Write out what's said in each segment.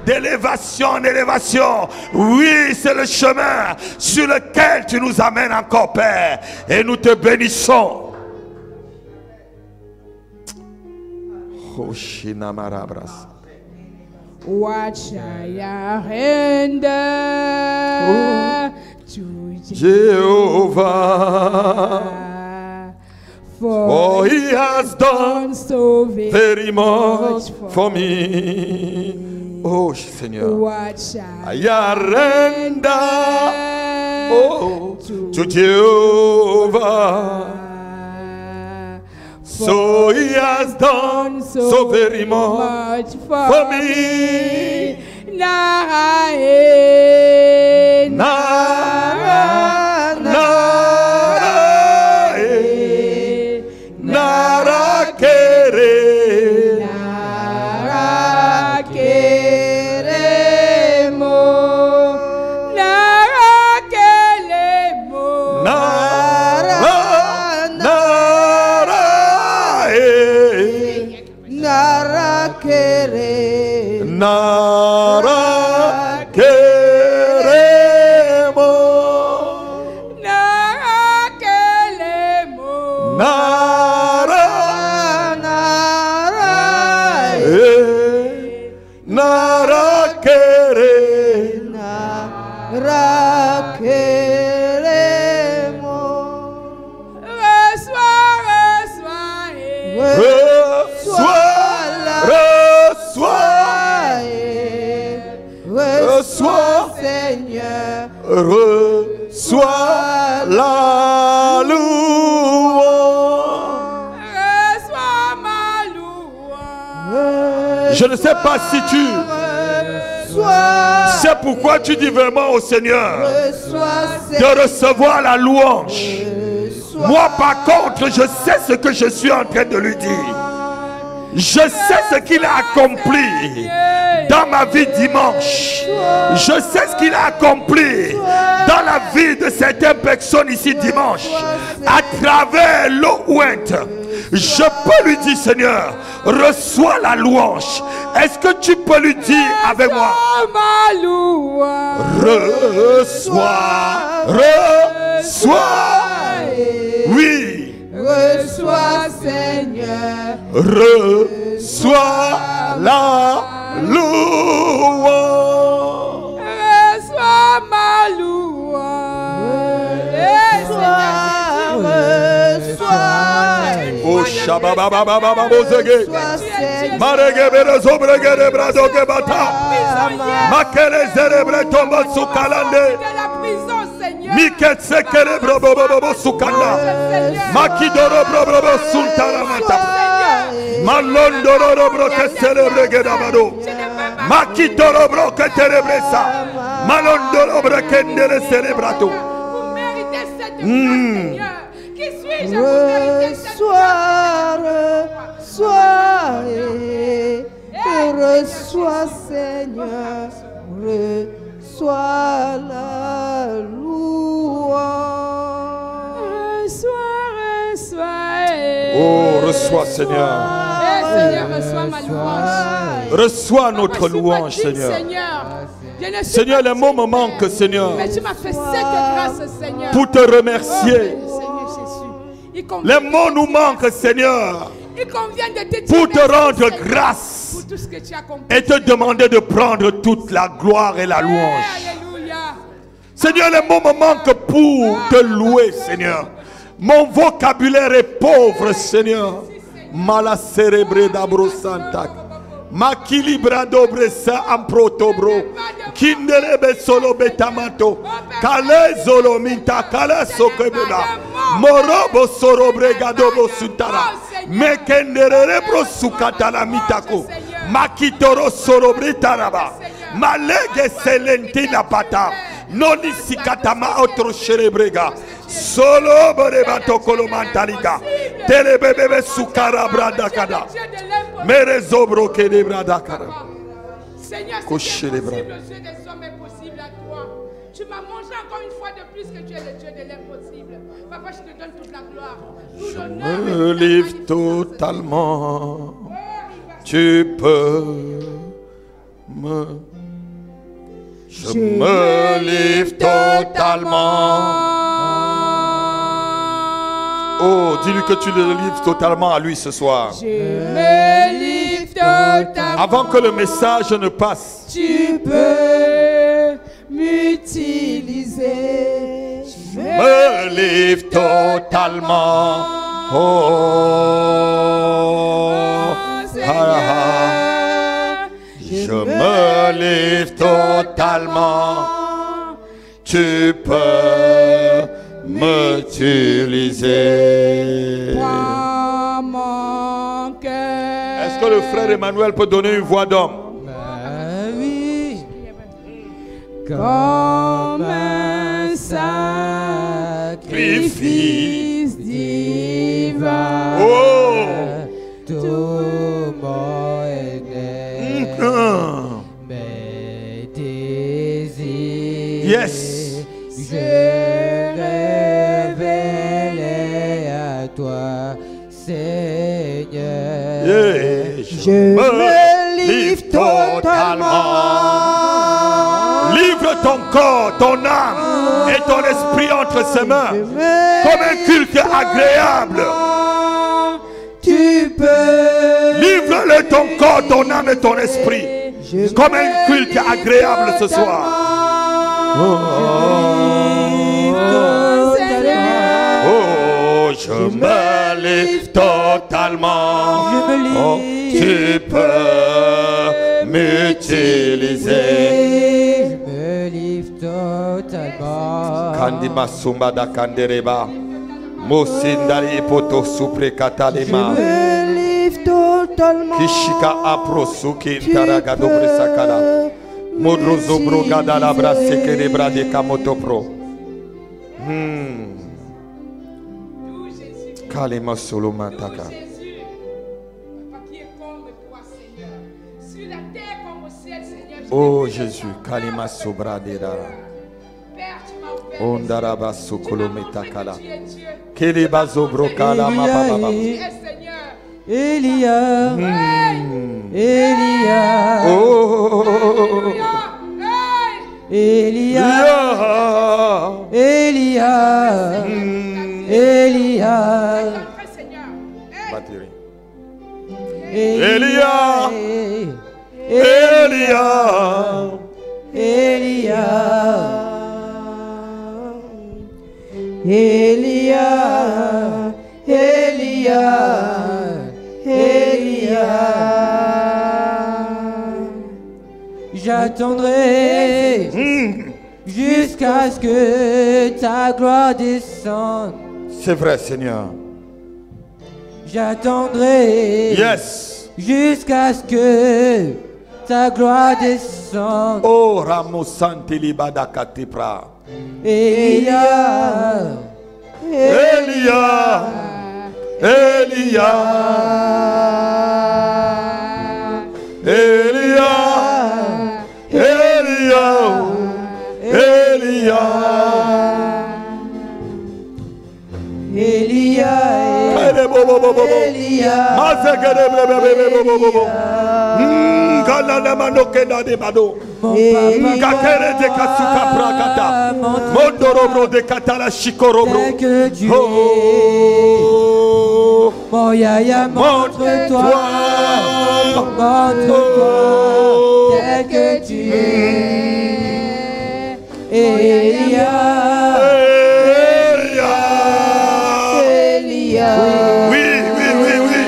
d'élévation en élévation. Oui, c'est le chemin sur lequel tu nous amènes encore, Père. Et nous te bénissons. Jehovah, for he has done so very much for me. Oh Seigneur, I render to Jehovah. So he has done so very much for me. Nara queremos, nara queremos, nara, nara, nara queremos, nara queremos. Reçois, Seigneur, reçois la louange. Reçois ma louange. Je ne sais pas si tu sais pourquoi tu dis vraiment au Seigneur de recevoir la louange. Moi par contre, je sais ce que je suis en train de lui dire. Je sais ce qu'il a accompli dans ma vie dimanche. Je sais ce qu'il a accompli dans la vie de certaines personnes ici dimanche. À travers l'eau ouinte, je peux lui dire, Seigneur, reçois la louange. Est-ce que tu peux lui dire avec moi? Reçois, reçois. Oui. Reçois, Seigneur, reçois la louange. Reçois ma louange. Reçois. Oh Shababababababozege. Marege berezo brege de brado ke bata. Makele zerebre tomba sukalande. Miket sekere brobo bobo sukanda. Makidoro brobo suntara mata. Malondoro bro ke celebre gedabado. Makidoro bro ke terebresa. Malondoro bro ke ndele celebrato. Vous méritez cette Seigneur. Qui suis-je pour mériter cette reçois, Seigneur, reçois la louange. Reçois. Oh, reçois, Seigneur. Seigneur, reçois ma louange. Reçois notre louange, Seigneur. Seigneur, les mots me manquent, Seigneur. Mais tu m'as fait cette grâce, Seigneur. Pour te remercier. Les mots nous manquent, Seigneur. Pour te rendre grâce pour tout ce que tu as accompli, et te demander de prendre toute la gloire et la louange. Seigneur, les mots me manquent pour te louer, Seigneur. Mon vocabulaire est pauvre, Seigneur. Mala cérébré d'abro santac. Makilibra dobresa amprotobro. Kindelebe solo betamato. Kale zolo minta kale sokebeba. Morobo sorobre gadobo sutara. Mekenderere bro sukatala mitako. Makitoro sorobre taraba. Malege selentina pata. Noni sikatama otro sherebrega. Solo berebato kolomantaliga. Telebebe sukara bradakada. Merezobro kede bradakada. Seigneur, c'est impossible aux yeux des hommes est possible à toi. Tu m'as montré encore une fois de plus que tu es le Dieu de l'impossible. Papa, je te donne toute la gloire. Je me livre totalement. Tu peux me Je me livre totalement. Oh, dis-lui que tu le livres totalement à lui ce soir. Je me livre totalement. Avant que le message ne passe. Tu peux m'utiliser. Je me livre totalement. Oh, Seigneur. Je me livre totalement. Tu peux m'utiliser. Est-ce que le frère Emmanuel peut donner une voix d'homme? Oui. Comme un sacrifice divin. Oh. Tout mon mes désirs. Yes. Je révélais à toi, Seigneur. Yeah. Je me livre totalement. Livre ton corps, ton âme et ton esprit entre ses mains. Comme un culte agréable. Tu peux. Livre-le ton corps, ton âme et ton esprit. Comme un culte agréable ce soir. Oh, je me livre totalement. Oh, tu peux m'utiliser. Je me livre totalement. Kandima sumba da kandereba. Mosindari poto supre katalema. Je me livre totalement. Kishika aprosuki taragado bresakala. Modrozo brogada la braseke de brade kamoto pro. Kalema solomataka. Oh Jésus, Kalima sobradera. Ondaraba sokolometakala. Keleba zobrokala mababa. Elia, Elia, Oh, Elia, Elia, Elia, Batterie. Elia, Elia, Elia, Elia, Elia, Elia. J'attendrai jusqu'à ce que ta gloire descende. C'est vrai, Seigneur. J'attendrai jusqu'à ce que ta gloire descende. Oh, Ramosante libada katipra. Elia, Elia, Elia, Elia, Elia, Elia, Elia, Kakere de kasuka prakata. Mondorobro de katala shikorobro. Mon yaya, montre-toi, montre-toi, tel que tu es. Elia, Elia, oui, oui, oui, oui.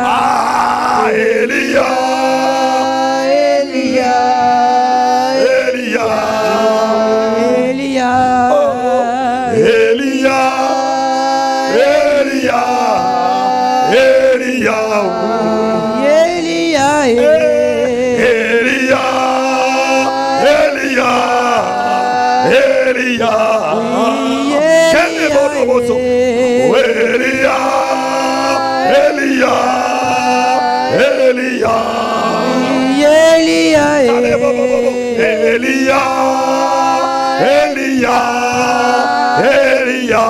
Ah, Elia, Elia, Elia, Elia, Elia, Elia, Elia, Elia, Elia, Elia, Elia. Quel est bon morceau? Elia, Elia, Elia, Elia, Elia, Elia, Elia, Elia, Elia,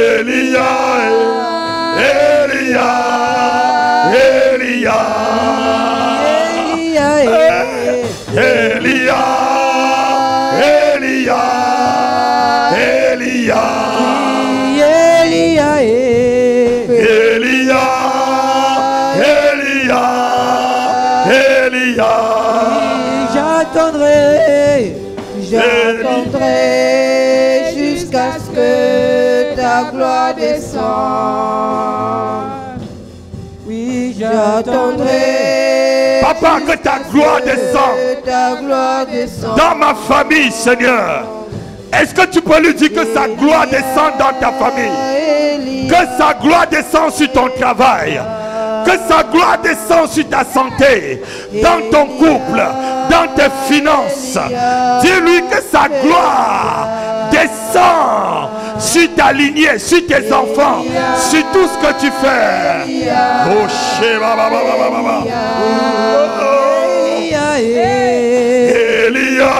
Elia, Elia, Elia, jusqu'à ce que ta gloire descende. Oui, j'attendrai. Papa, que ta gloire descende dans ma famille, Seigneur. Est-ce que tu peux lui dire que sa gloire descende dans ta famille? Que sa gloire descende sur ton travail? Que sa gloire descende sur ta santé, dans ton couple, dans tes finances. Dis-lui que sa gloire descend sur ta lignée, sur tes enfants, sur tout ce que tu fais. Oh, Sheba, Baba, Baba, Baba. Elia, Elia,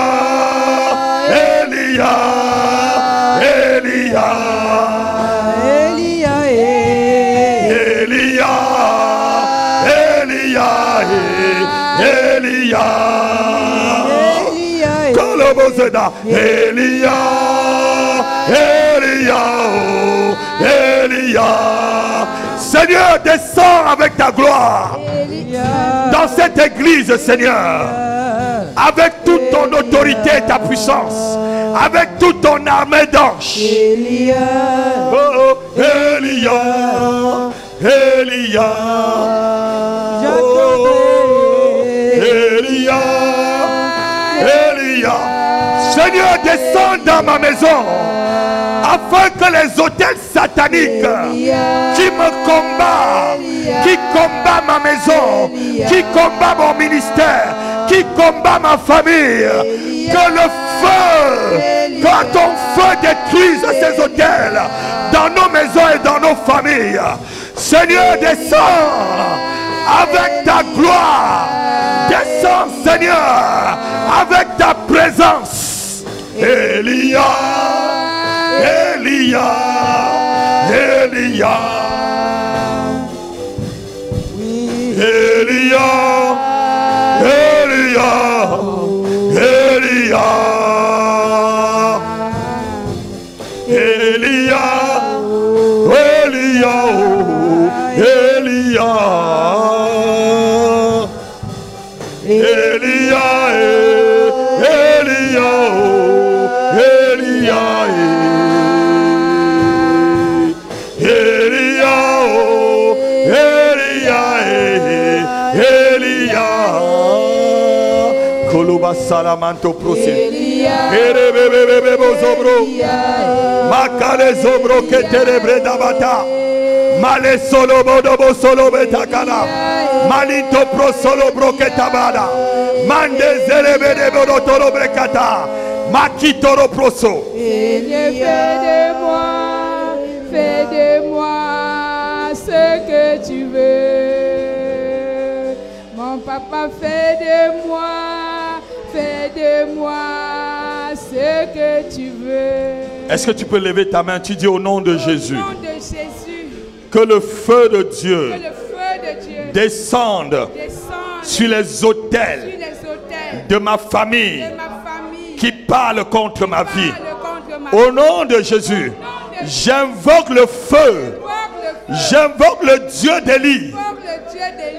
Elia. Elia, Elia, oh, Elia. Seigneur, descends avec ta gloire dans cette église, Seigneur, avec toute ton autorité et ta puissance, avec toute ton armée d'anges. Oh, oh, Elia, Elia, oh, Elia, Elia. Seigneur, descends dans ma maison afin que les autels sataniques qui me combattent, qui combattent ma maison, qui combattent mon ministère, qui combattent ma famille, que le feu, que ton feu détruise ces autels dans nos maisons et dans nos familles. Seigneur, descends avec ta gloire. Descends, Seigneur, avec ta présence. Elia, Elia, Elia, Elia, Elia, Elia, Elia, Elia, Elia, Elia, Salamanto prosi. Makale zobro que terebre dabata. Male solo bodobo solo betakana. Malito pro solo broketabada. Mande zelebe de borotoro brekata. Makitoro proso. Fais de moi ce que tu veux. Mon papa, fais de moi ce que tu veux. Est-ce que tu peux lever ta main? Tu dis au nom de Jésus. Au nom de Jésus. Que le feu de Dieu, descende sur les autels de ma famille qui parlent contre ma vie. Au nom de Jésus, j'invoque le feu. J'invoque le Dieu d'Élie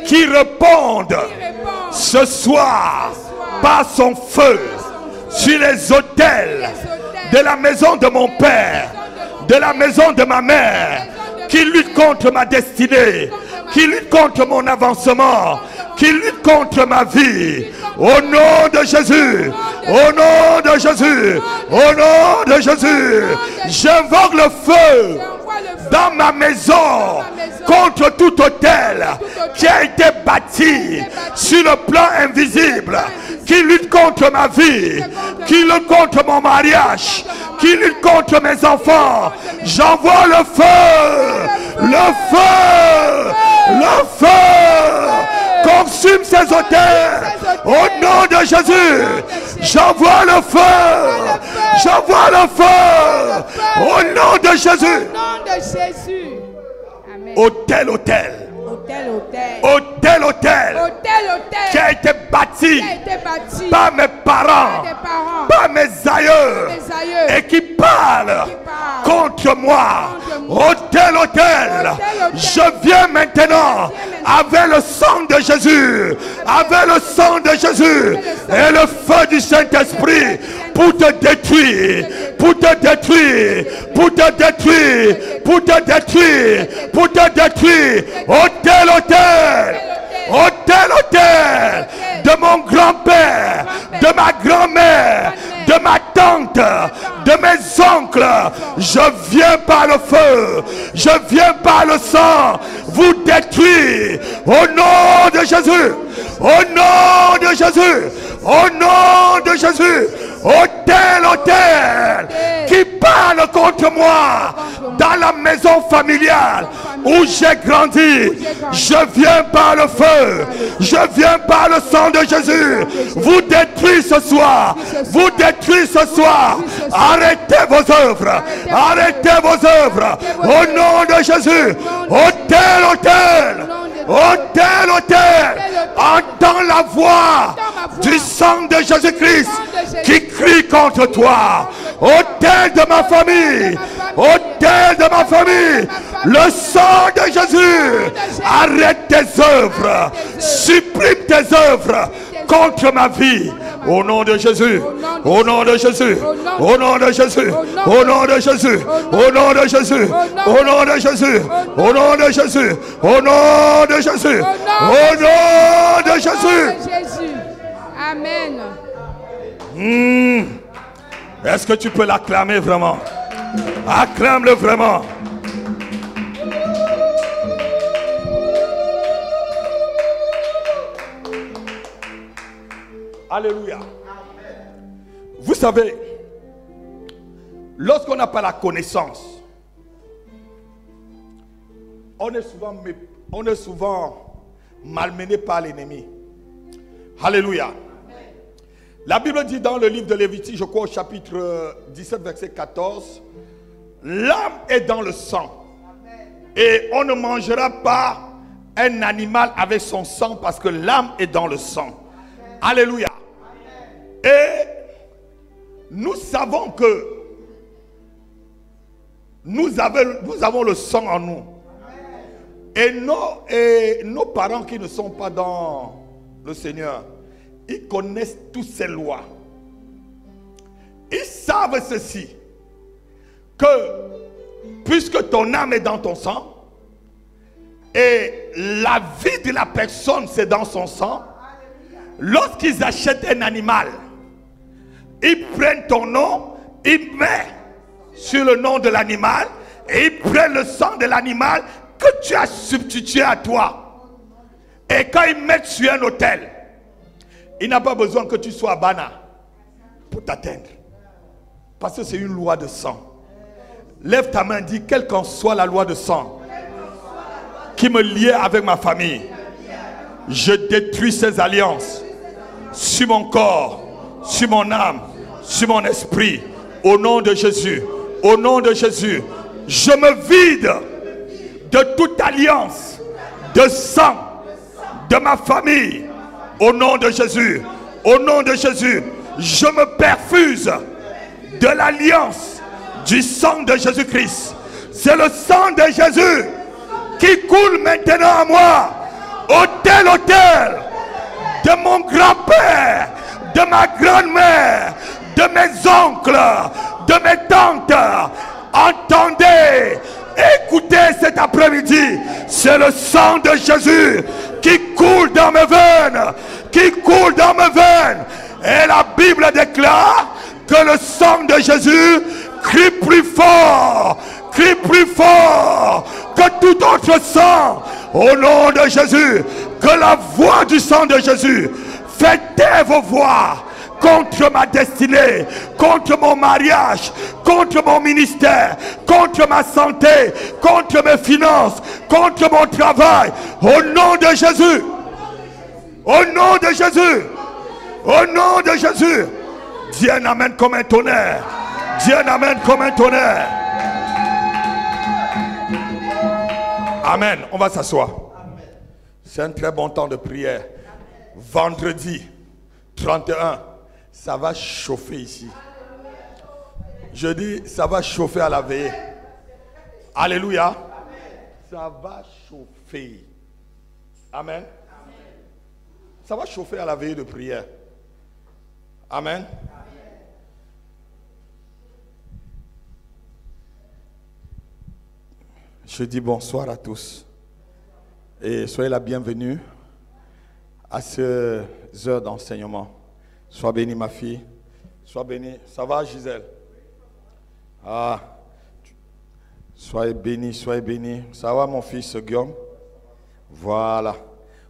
qui réponde ce soir par son feu sur les autels de la maison de mon père, de la maison de ma mère, qui lutte contre ma destinée, qui lutte contre mon avancement, qui lutte contre ma vie. Au nom de Jésus, au nom de Jésus, au nom de Jésus, j'invoque le feu dans ma maison contre tout autel qui a été bâti sur le plan invisible, qui lutte contre ma vie, qui lutte contre mon mariage, qui lutte contre mes enfants. J'envoie le feu, le feu, le feu. Consume ces autels au nom de Jésus. J'envoie le feu. J'envoie le feu au nom de Jésus. Autel, autel. Autel qui a été bâti par mes parents, par mes aïeux, et qui parle contre moi. Ô tel, je viens maintenant avec le sang de Jésus, avec le sang de Jésus et le feu du Saint-Esprit pour te détruire, pour te détruire, pour te détruire, pour te détruire, pour te détruire. Ô tel, de mon grand-père, de ma grand-mère, de ma tante, de mes oncles, je viens par le feu, je viens par le sang, vous détruire au nom de Jésus, au nom de Jésus, au nom de Jésus. Hôtel qui parle contre moi dans la maison familiale où j'ai grandi, je viens par le feu, je viens par le sang de Jésus, vous détruisez ce soir, vous détruisez ce soir. Arrêtez vos œuvres, arrêtez vos œuvres au nom de Jésus. Hôtel, entends la voix du sang de Jésus-Christ qui crie contre toi. Hôtel de ma famille, hôtel de ma famille, le sang de Jésus, arrête tes œuvres, supprime tes œuvres contre ma vie. Au nom de Jésus, au nom de Jésus, au nom de Jésus, au nom de Jésus, au nom de Jésus, au nom de Jésus, au nom de Jésus, au nom de Jésus, au nom de Jésus. Amen. Est-ce que tu peux l'acclamer vraiment? Acclame-le vraiment. Alléluia. Vous savez, lorsqu'on n'a pas la connaissance, on est souvent malmené par l'ennemi. Alléluia. La Bible dit dans le livre de Lévitique, je crois au chapitre 17, verset 14, l'âme est dans le sang. Et on ne mangera pas un animal avec son sang parce que l'âme est dans le sang. Alléluia. Et nous savons que nous avons le sang en nous. Et nos parents qui ne sont pas dans le Seigneur, ils connaissent toutes ces lois. Ils savent ceci, que puisque ton âme est dans ton sang, et la vie de la personne c'est dans son sang, lorsqu'ils achètent un animal, ils prennent ton nom, ils mettent sur le nom de l'animal, et ils prennent le sang de l'animal que tu as substitué à toi. Et quand ils mettent sur un autel, il n'a pas besoin que tu sois Bana pour t'atteindre. Parce que c'est une loi de sang. Lève ta main, dis, quelle qu'en soit la loi de sang qui me liait avec ma famille, je détruis ces alliances sur mon corps, sur mon âme, sur mon esprit. Au nom de Jésus, au nom de Jésus, je me vide de toute alliance de sang de ma famille. Au nom de Jésus, au nom de Jésus, je me perfuse de l'alliance du sang de Jésus-Christ. C'est le sang de Jésus qui coule maintenant à moi. Hôtel de mon grand-père, de ma grand-mère, de mes oncles, de mes tantes. Entendez, écoutez cet après-midi, c'est le sang de Jésus qui coule dans mes veines, qui coule dans mes veines. Et la Bible déclare que le sang de Jésus crie plus fort que tout autre sang. Au nom de Jésus, que la voix du sang de Jésus fait taire vos voix contre ma destinée, contre mon mariage, contre mon ministère, contre ma santé, contre mes finances, contre mon travail. Au nom de Jésus, au nom de Jésus, au nom de Jésus. Dis un amen comme un tonnerre. Dis un amen comme un tonnerre. Amen. On va s'asseoir. C'est un très bon temps de prière. Vendredi 31, ça va chauffer ici. Je dis, ça va chauffer à la veillée. Alléluia. Ça va chauffer. Amen. Ça va chauffer à la veillée de prière. Amen. Je dis bonsoir à tous et soyez la bienvenue à ces heures d'enseignement. Sois bénie ma fille, sois bénie. Ça va Gisèle? Ah, soyez bénie, soyez bénie. Ça va mon fils Guillaume? Voilà.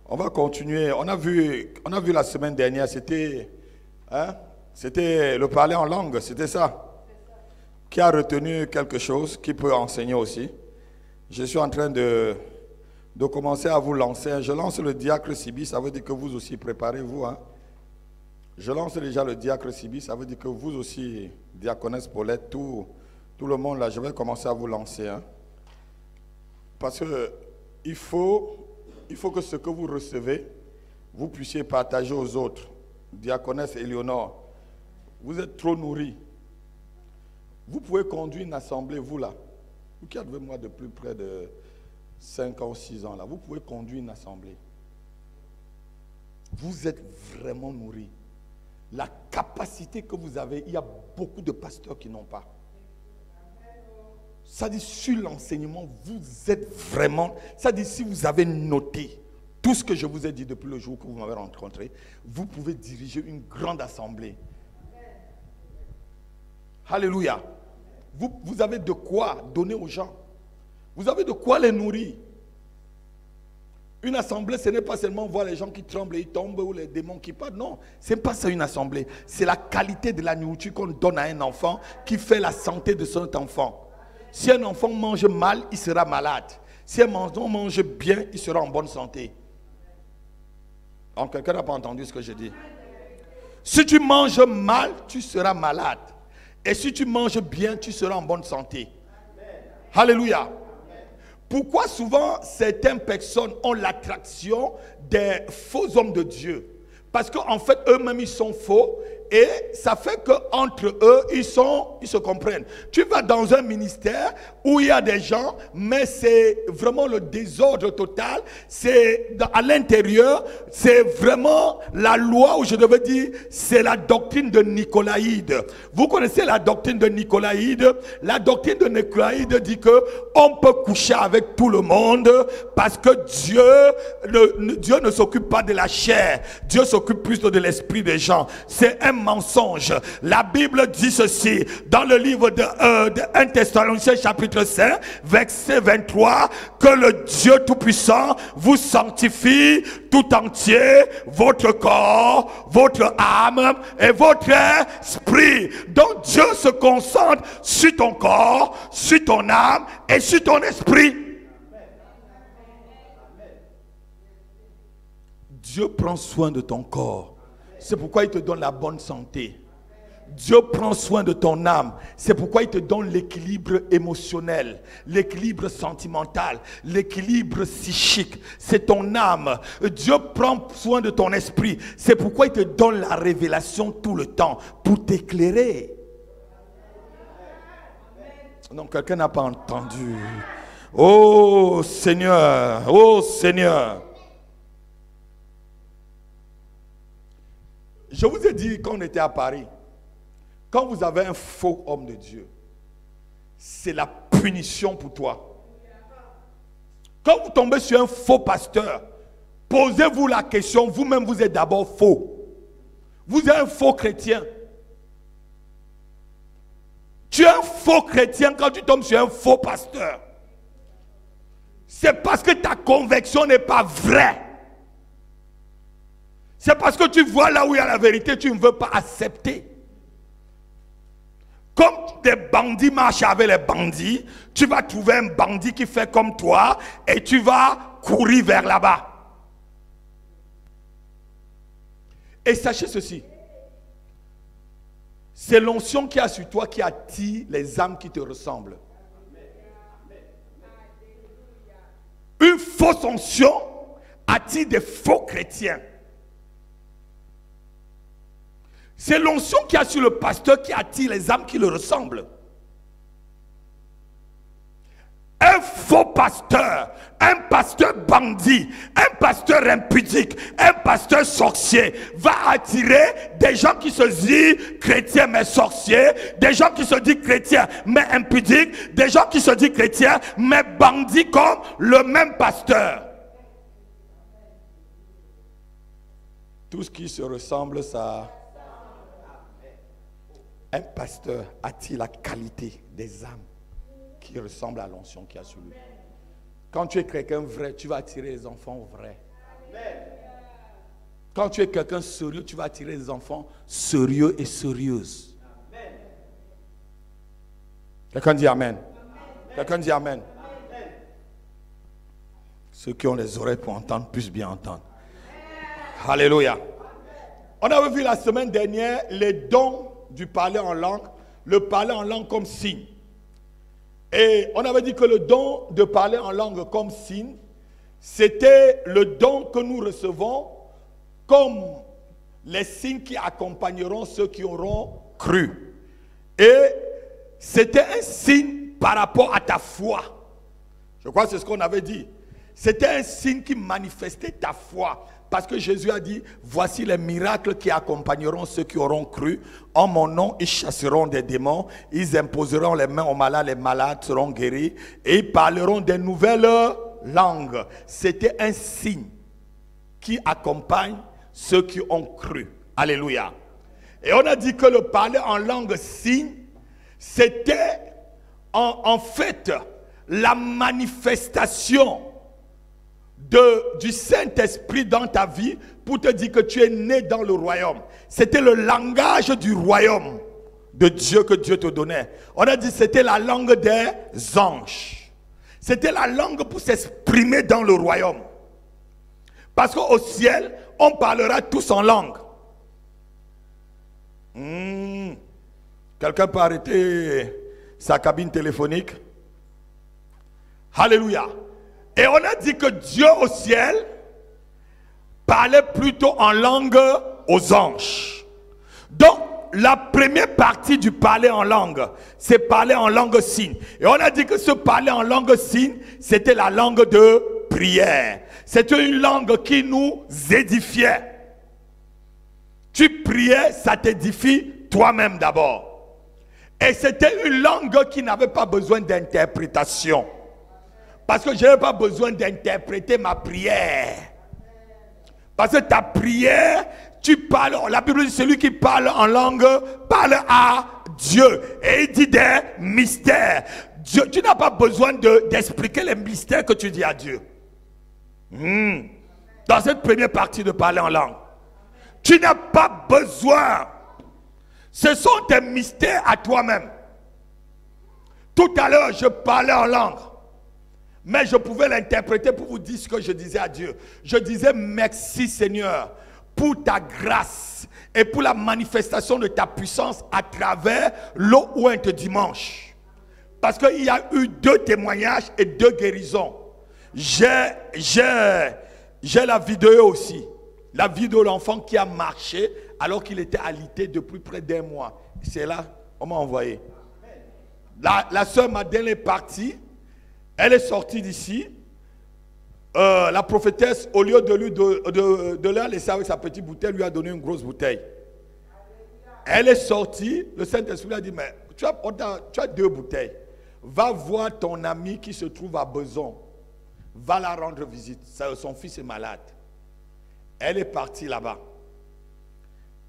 On va continuer. On a vu la semaine dernière, c'était le parler en langue, c'était ça. Qui a retenu quelque chose, qui peut enseigner aussi. Je suis en train de commencer à vous lancer. Je lance le diacre Sibi, ça veut dire que vous aussi préparez-vous. Hein. Je lance déjà le diacre Sibi, ça veut dire que vous aussi, diaconesse Paulette, tout le monde là, je vais commencer à vous lancer. Hein. Parce que il faut que ce que vous recevez, vous puissiez partager aux autres. Diaconesse Éléonore, vous êtes trop nourris. Vous pouvez conduire une assemblée, vous là. Vous qui êtes avec moi de plus près de 5 ans, 6 ans là, vous pouvez conduire une assemblée. Vous êtes vraiment nourris. La capacité que vous avez, il y a beaucoup de pasteurs qui n'ont pas. Ça dit sur l'enseignement, vous êtes vraiment, ça dit si vous avez noté tout ce que je vous ai dit depuis le jour que vous m'avez rencontré, vous pouvez diriger une grande assemblée. Alléluia. Vous avez de quoi donner aux gens. Vous avez de quoi les nourrir. Une assemblée, ce n'est pas seulement voir les gens qui tremblent et ils tombent ou les démons qui partent. Non, ce n'est pas ça une assemblée. C'est la qualité de la nourriture qu'on donne à un enfant qui fait la santé de son enfant. Si un enfant mange mal, il sera malade. Si un enfant mange bien, il sera en bonne santé. Donc, quelqu'un n'a pas entendu ce que je dis. Si tu manges mal, tu seras malade. Et si tu manges bien, tu seras en bonne santé. Alléluia. Pourquoi souvent certaines personnes ont l'attraction des faux hommes de Dieu? Parce qu'en fait, eux-mêmes, ils sont faux. Et ça fait qu'entre eux, ils se comprennent. Tu vas dans un ministère où il y a des gens, mais c'est vraiment le désordre total. C'est à l'intérieur, c'est vraiment la loi, où je devais dire, c'est la doctrine de Nicolaïde. Vous connaissez la doctrine de Nicolaïde? La doctrine de Nicolaïde dit qu'on peut coucher avec tout le monde parce que Dieu ne s'occupe pas de la chair. Dieu s'occupe plus de l'esprit des gens. C'est un mensonge. La Bible dit ceci dans le livre de 1 Thessaloniciens chapitre 5 verset 23, que le Dieu Tout-Puissant vous sanctifie tout entier, votre corps, votre âme et votre esprit. Donc Dieu se concentre sur ton corps, sur ton âme et sur ton esprit. Dieu prend soin de ton corps. C'est pourquoi il te donne la bonne santé. Dieu prend soin de ton âme. C'est pourquoi il te donne l'équilibre émotionnel, l'équilibre sentimental, l'équilibre psychique. C'est ton âme. Dieu prend soin de ton esprit. C'est pourquoi il te donne la révélation tout le temps pour t'éclairer. Donc quelqu'un n'a pas entendu. Oh Seigneur, oh Seigneur. Je vous ai dit quand on était à Paris, quand vous avez un faux homme de Dieu, c'est la punition pour toi. Quand vous tombez sur un faux pasteur, posez-vous la question, vous-même vous êtes d'abord faux. Vous êtes un faux chrétien. Tu es un faux chrétien quand tu tombes sur un faux pasteur. C'est parce que ta conviction n'est pas vraie. C'est parce que tu vois là où il y a la vérité, tu ne veux pas accepter. Comme des bandits marchent avec les bandits, tu vas trouver un bandit qui fait comme toi et tu vas courir vers là-bas. Et sachez ceci, c'est l'onction qui a sur toi qui attire les âmes qui te ressemblent. Une fausse onction attire des faux chrétiens. C'est l'onction qui a sur le pasteur qui attire les âmes qui le ressemblent. faux pasteur, un pasteur bandit, un pasteur impudique, un pasteur sorcier va attirer des gens qui se disent chrétiens mais sorciers, des gens qui se disent chrétiens mais impudiques, des gens qui se disent chrétiens mais bandits comme le même pasteur. Tout ce qui se ressemble, ça... Un pasteur attire la qualité des âmes qui ressemblent à l'onction qu'il y a sur lui. Quand tu es quelqu'un vrai, tu vas attirer les enfants vrais. Quand tu es quelqu'un sérieux, tu vas attirer les enfants sérieux et sérieuses. Quelqu'un dit Amen. Quelqu'un dit Amen. Ceux qui ont les oreilles pour entendre puissent bien entendre. Alléluia. On avait vu la semaine dernière les dons du parler en langue, le parler en langue comme signe. Et on avait dit que le don de parler en langue comme signe, c'était le don que nous recevons comme les signes qui accompagneront ceux qui auront cru. Et c'était un signe par rapport à ta foi. Je crois que c'est ce qu'on avait dit. C'était un signe qui manifestait ta foi. Parce que Jésus a dit, voici les miracles qui accompagneront ceux qui auront cru. En mon nom, ils chasseront des démons, ils imposeront les mains aux malades, les malades seront guéris et ils parleront des nouvelles langues. C'était un signe qui accompagne ceux qui ont cru. Alléluia. Et on a dit que le parler en langue signe, c'était en fait la manifestation du Saint-Esprit dans ta vie pour te dire que tu es né dans le royaume. C'était le langage du royaume de Dieu que Dieu te donnait. On a dit que c'était la langue des anges. C'était la langue pour s'exprimer dans le royaume. Parce qu'au ciel, on parlera tous en langue. Quelqu'un peut arrêter sa cabine téléphonique? Alléluia. Et on a dit que Dieu au ciel parlait plutôt en langue aux anges. Donc, la première partie du parler en langue, c'est parler en langue signe. Et on a dit que ce parler en langue signe, c'était la langue de prière. C'était une langue qui nous édifiait. Tu priais, ça t'édifie toi-même d'abord. Et c'était une langue qui n'avait pas besoin d'interprétation. Parce que je n'ai pas besoin d'interpréter ma prière. Parce que ta prière, tu parles, la Bible dit celui qui parle en langue, parle à Dieu. Et il dit des mystères. Dieu, tu n'as pas besoin d'expliquer les mystères que tu dis à Dieu. Dans cette première partie de parler en langue. Tu n'as pas besoin. Ce sont des mystères à toi-même. Tout à l'heure, je parlais en langue. Mais je pouvais l'interpréter pour vous dire ce que je disais à Dieu. Je disais merci Seigneur pour ta grâce et pour la manifestation de ta puissance à travers l'eau ointe dimanche. Parce qu'il y a eu 2 témoignages et 2 guérisons. J'ai la vidéo aussi. La vidéo de l'enfant qui a marché alors qu'il était alité depuis près d'1 mois. C'est là, on m'a envoyé. La sœur Madeleine est partie. Elle est sortie d'ici. La prophétesse, au lieu de la laisser avec sa petite bouteille, lui a donné une grosse bouteille. Elle est sortie. Le Saint-Esprit a dit, mais tu as 2 bouteilles. Va voir ton ami qui se trouve à Beson. Va la rendre visite. Son fils est malade. Elle est partie là-bas.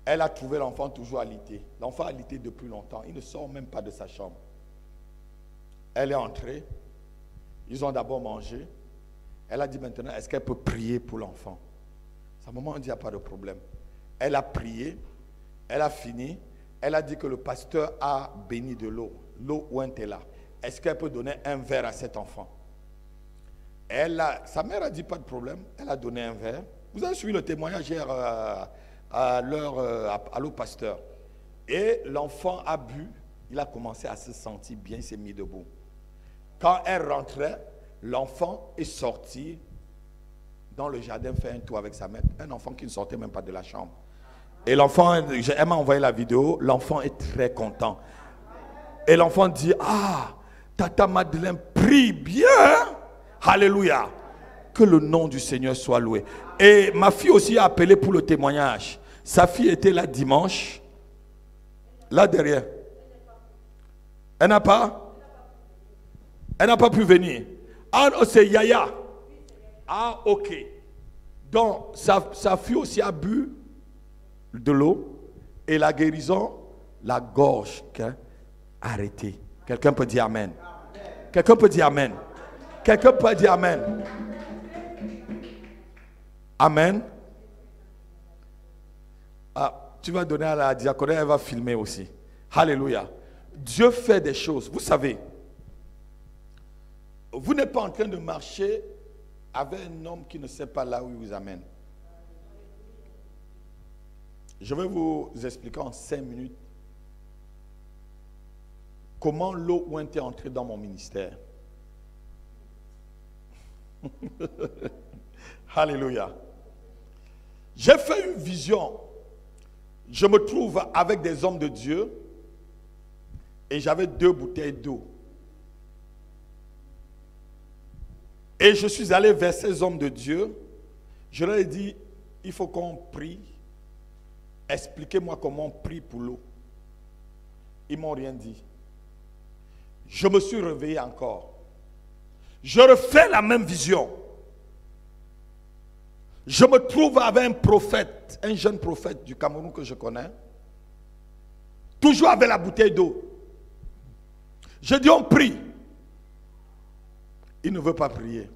Elle a trouvé l'enfant toujours alité. L'enfant a alité depuis longtemps. Il ne sort même pas de sa chambre. Elle est entrée. Ils ont d'abord mangé. Elle a dit maintenant, est-ce qu'elle peut prier pour l'enfant? Sa maman a dit, il n'y a pas de problème. Elle a prié. Elle a fini. Elle a dit que le pasteur a béni de l'eau. L'eau ointe est là. Est-ce qu'elle peut donner un verre à cet enfant? Sa mère a dit, pas de problème. Elle a donné un verre. Vous avez suivi le témoignage hier à l'eau pasteur. Et l'enfant a bu. Il a commencé à se sentir bien. Il s'est mis debout. Quand elle rentrait, l'enfant est sorti dans le jardin, faire un tour avec sa mère. Un enfant qui ne sortait même pas de la chambre. Et l'enfant, elle m'a envoyé la vidéo, l'enfant est très content. Et l'enfant dit, ah, Tata Madeleine, prie bien. Alléluia. Que le nom du Seigneur soit loué. Et ma fille aussi a appelé pour le témoignage. Sa fille était là dimanche. Là derrière. Elle n'a pas pu venir. Ah, c'est Yaya. Ah, ok. Donc, sa fille aussi a bu de l'eau et la guérison, la gorge arrêtée. Quelqu'un peut dire Amen. Quelqu'un peut dire Amen. Quelqu'un peut dire Amen. Amen. Ah, tu vas donner à la diaconesse, elle va filmer aussi. Alléluia. Dieu fait des choses. Vous savez, vous n'êtes pas en train de marcher avec un homme qui ne sait pas là où il vous amène. Je vais vous expliquer en 5 minutes comment l'eau est entrée dans mon ministère. Alléluia. J'ai fait une vision. Je me trouve avec des hommes de Dieu et j'avais 2 bouteilles d'eau. Et je suis allé vers ces hommes de Dieu. Je leur ai dit, il faut qu'on prie. Expliquez-moi comment on prie pour l'eau. Ils ne m'ont rien dit. Je me suis réveillé encore. Je refais la même vision. Je me trouve avec un prophète, un jeune prophète du Cameroun que je connais. Toujours avec la bouteille d'eau. Je dis, on prie. Il ne veut pas prier.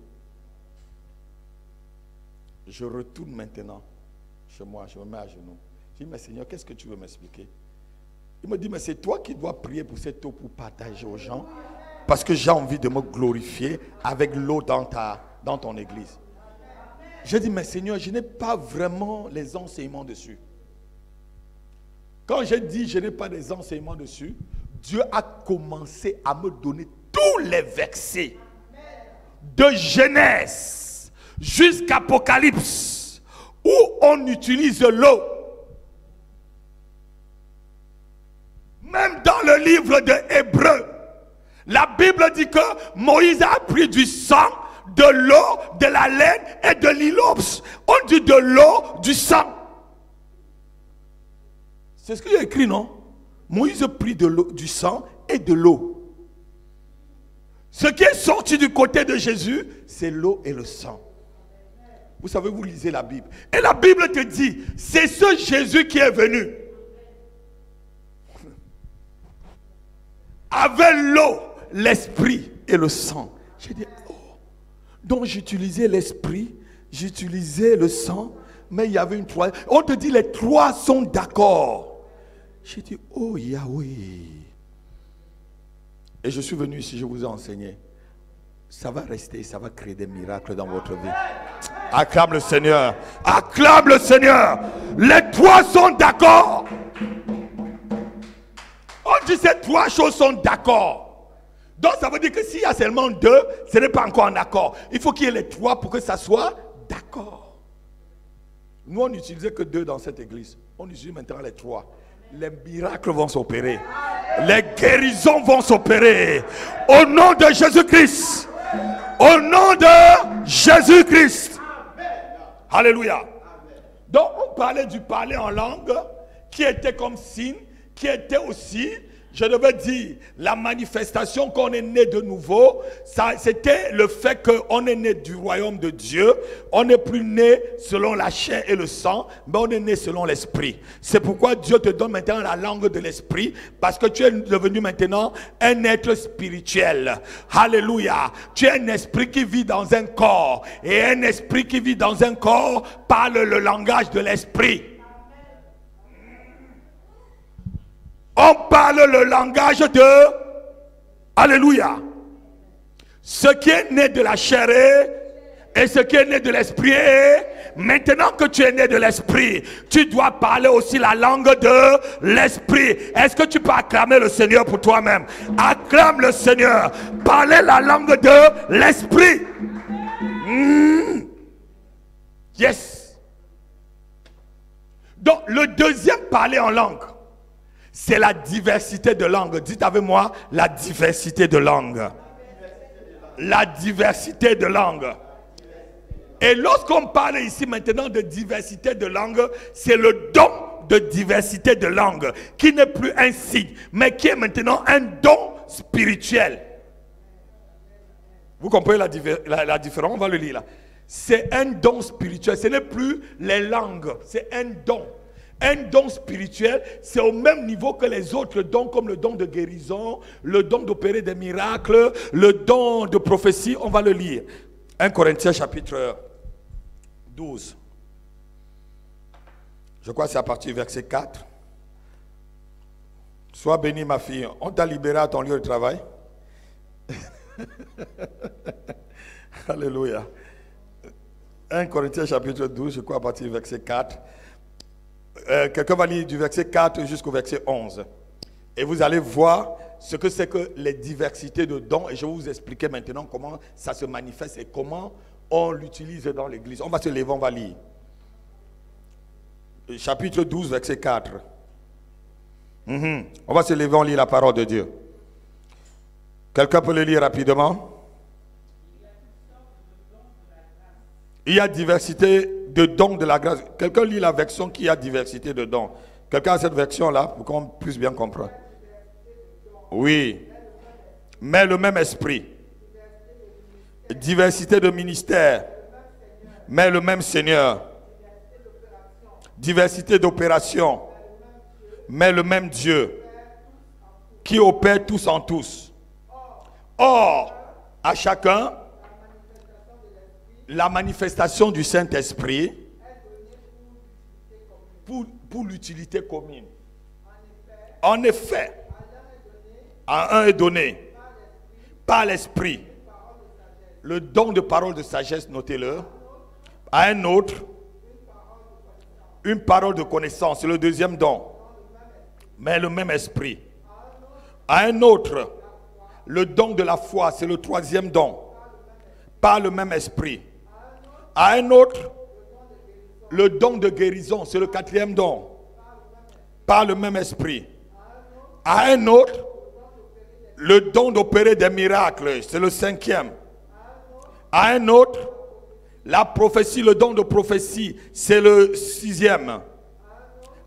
Je retourne maintenant chez moi, je me mets à genoux. Je dis, mais Seigneur, qu'est-ce que tu veux m'expliquer? Il me dit, mais c'est toi qui dois prier pour cette eau pour partager aux gens. Parce que j'ai envie de me glorifier avec l'eau dans ton église. Je dis, mais Seigneur, je n'ai pas vraiment les enseignements dessus. Quand j'ai dit, je n'ai pas les enseignements dessus, Dieu a commencé à me donner tous les versets de Genèse jusqu'à Apocalypse où on utilise l'eau. Même dans le livre de Hébreux, la Bible dit que Moïse a pris du sang, de l'eau, de la laine et de l'hylops. On dit de l'eau, du sang. C'est ce qu'il a écrit, non? Moïse a pris de l'eau, du sang et de l'eau. Ce qui est sorti du côté de Jésus, c'est l'eau et le sang. Vous savez, vous lisez la Bible. Et la Bible te dit, c'est ce Jésus qui est venu. Avec l'eau, l'esprit et le sang. J'ai dit, oh. Donc j'utilisais l'esprit, j'utilisais le sang, mais il y avait une troisième. On te dit, les 3 sont d'accord. J'ai dit, oh Yahweh. Et je suis venu ici, je vous ai enseigné. Ça va rester, ça va créer des miracles dans votre vie. Acclame le Seigneur. Acclame le Seigneur. Les 3 sont d'accord. On dit ces 3 choses sont d'accord. Donc ça veut dire que s'il y a seulement 2, ce n'est pas encore en accord. Il faut qu'il y ait les 3 pour que ça soit d'accord. Nous on n'utilisait que 2 dans cette église. On utilise maintenant les 3. Les miracles vont s'opérer. Les guérisons vont s'opérer. Au nom de Jésus-Christ. Au nom de Jésus-Christ. Alléluia. Donc on parlait du parler en langue qui était comme signe, qui était aussi, je devais dire, la manifestation qu'on est né de nouveau. C'était le fait qu'on est né du royaume de Dieu. On n'est plus né selon la chair et le sang, mais on est né selon l'esprit. C'est pourquoi Dieu te donne maintenant la langue de l'esprit, parce que tu es devenu maintenant un être spirituel. Alléluia. Tu es un esprit qui vit dans un corps, et un esprit qui vit dans un corps parle le langage de l'esprit. On parle le langage de Alléluia. Ce qui est né de la chair et ce qui est né de l'esprit. Maintenant que tu es né de l'esprit, tu dois parler aussi la langue de l'esprit. Est-ce que tu peux acclamer le Seigneur pour toi-même? Acclame le Seigneur. Parlez la langue de l'esprit. Yes. Donc le deuxième parler en langue, c'est la diversité de langues. Dites avec moi, la diversité de langues. La diversité de langues. Et lorsqu'on parle ici maintenant de diversité de langues, c'est le don de diversité de langues qui n'est plus un signe, mais qui est maintenant un don spirituel. Vous comprenez la différence? On va le lire là. C'est un don spirituel. Ce n'est plus les langues, c'est un don. Un don spirituel, c'est au même niveau que les autres dons, comme le don de guérison, le don d'opérer des miracles, le don de prophétie. On va le lire. 1 Corinthiens chapitre 12. Je crois que c'est à partir du verset 4. Sois bénie ma fille. On t'a libéré à ton lieu de travail. Alléluia. 1 Corinthiens chapitre 12, je crois à partir du verset 4. Quelqu'un va lire du verset 4 jusqu'au verset 11. Et vous allez voir ce que c'est que les diversités de dons. Et je vais vous expliquer maintenant comment ça se manifeste et comment on l'utilise dans l'église. On va se lever, on va lire. Chapitre 12, verset 4. On va se lever, on lit la parole de Dieu. Quelqu'un peut le lire rapidement? Il y a diversité de dons de la grâce. Quelqu'un lit la version qui a diversité de dons. Quelqu'un a cette version-là pour qu'on puisse bien comprendre. Oui. Mais le même esprit. Diversité de ministères. Mais le même Seigneur. Diversité d'opérations. Mais le même Dieu. Qui opère tous en tous. Or, à chacun, la manifestation du Saint-Esprit pour l'utilité commune. En effet, à un est donné par l'Esprit le don de parole de sagesse, notez-le. À un autre, une parole de connaissance, c'est le deuxième don, mais le même Esprit. À un autre, le don de la foi, c'est le troisième don, par le même Esprit. À un autre, le don de guérison, c'est le quatrième don, par le même Esprit. À un autre, le don d'opérer des miracles, c'est le cinquième. À un autre, la prophétie, le don de prophétie, c'est le sixième.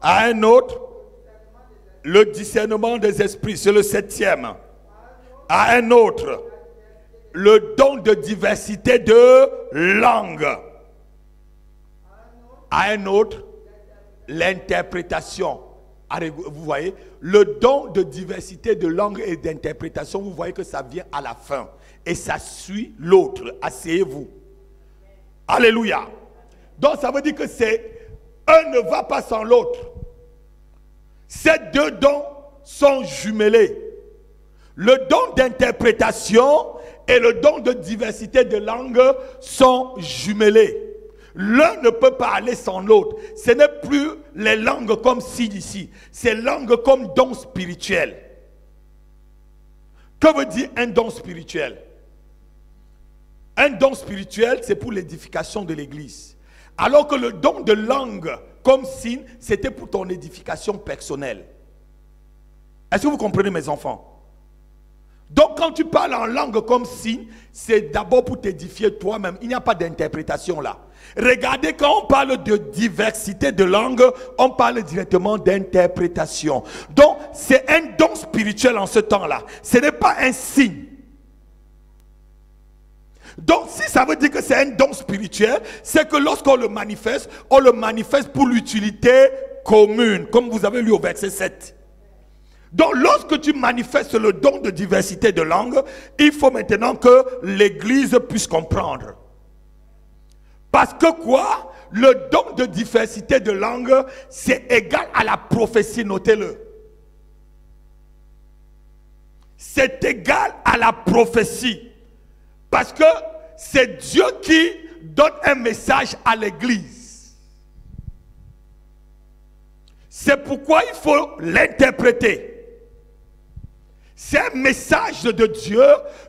À un autre, le discernement des esprits, c'est le septième. À un autre, le don de diversité de langue. À un autre, l'interprétation. Vous voyez, le don de diversité de langue et d'interprétation, vous voyez que ça vient à la fin. Et ça suit l'autre. Asseyez-vous. Alléluia. Donc ça veut dire que un ne va pas sans l'autre. Ces deux dons sont jumelés. Le don d'interprétation et le don de diversité de langue sont jumelés. L'un ne peut pas aller sans l'autre. Ce n'est plus les langues comme signe ici. C'est langue comme don spirituel. Que veut dire un don spirituel? Un don spirituel, c'est pour l'édification de l'église. Alors que le don de langue comme signe, c'était pour ton édification personnelle. Est-ce que vous comprenez, mes enfants? Donc quand tu parles en langue comme signe, c'est d'abord pour t'édifier toi-même. Il n'y a pas d'interprétation là. Regardez, quand on parle de diversité de langue, on parle directement d'interprétation. Donc c'est un don spirituel en ce temps-là. Ce n'est pas un signe. Donc si ça veut dire que c'est un don spirituel, c'est que lorsqu'on le manifeste pour l'utilité commune, comme vous avez lu au verset 7. Donc lorsque tu manifestes le don de diversité de langue, il faut maintenant que l'église puisse comprendre. Parce que quoi? Le don de diversité de langue, c'est égal à la prophétie, notez-le. C'est égal à la prophétie. Parce que c'est Dieu qui donne un message à l'église. C'est pourquoi il faut l'interpréter. C'est un message de Dieu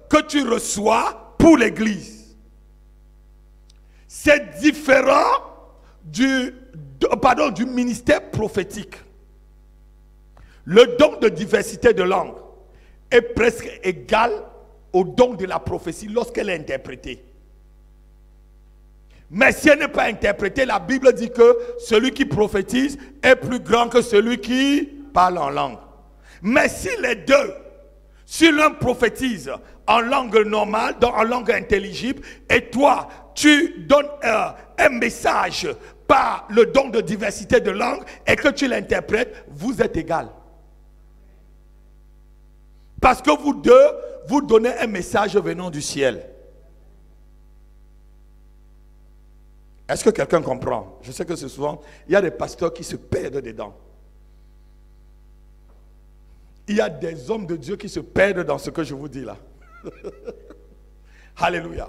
que tu reçois pour l'église. C'est différent du ministère prophétique. Le don de diversité de langue est presque égal au don de la prophétie lorsqu'elle est interprétée. Mais si elle n'est pas interprétée, la Bible dit que celui qui prophétise est plus grand que celui qui parle en langue. Mais si les deux, si l'un prophétise en langue normale, en langue intelligible, et toi, tu donnes un message par le don de diversité de langue et que tu l'interprètes, vous êtes égal. Parce que vous deux, vous donnez un message venant du ciel. Est-ce que quelqu'un comprend? Je sais que c'est souvent, il y a des pasteurs qui se perdent dedans. Il y a des hommes de Dieu qui se perdent dans ce que je vous dis là. Alléluia.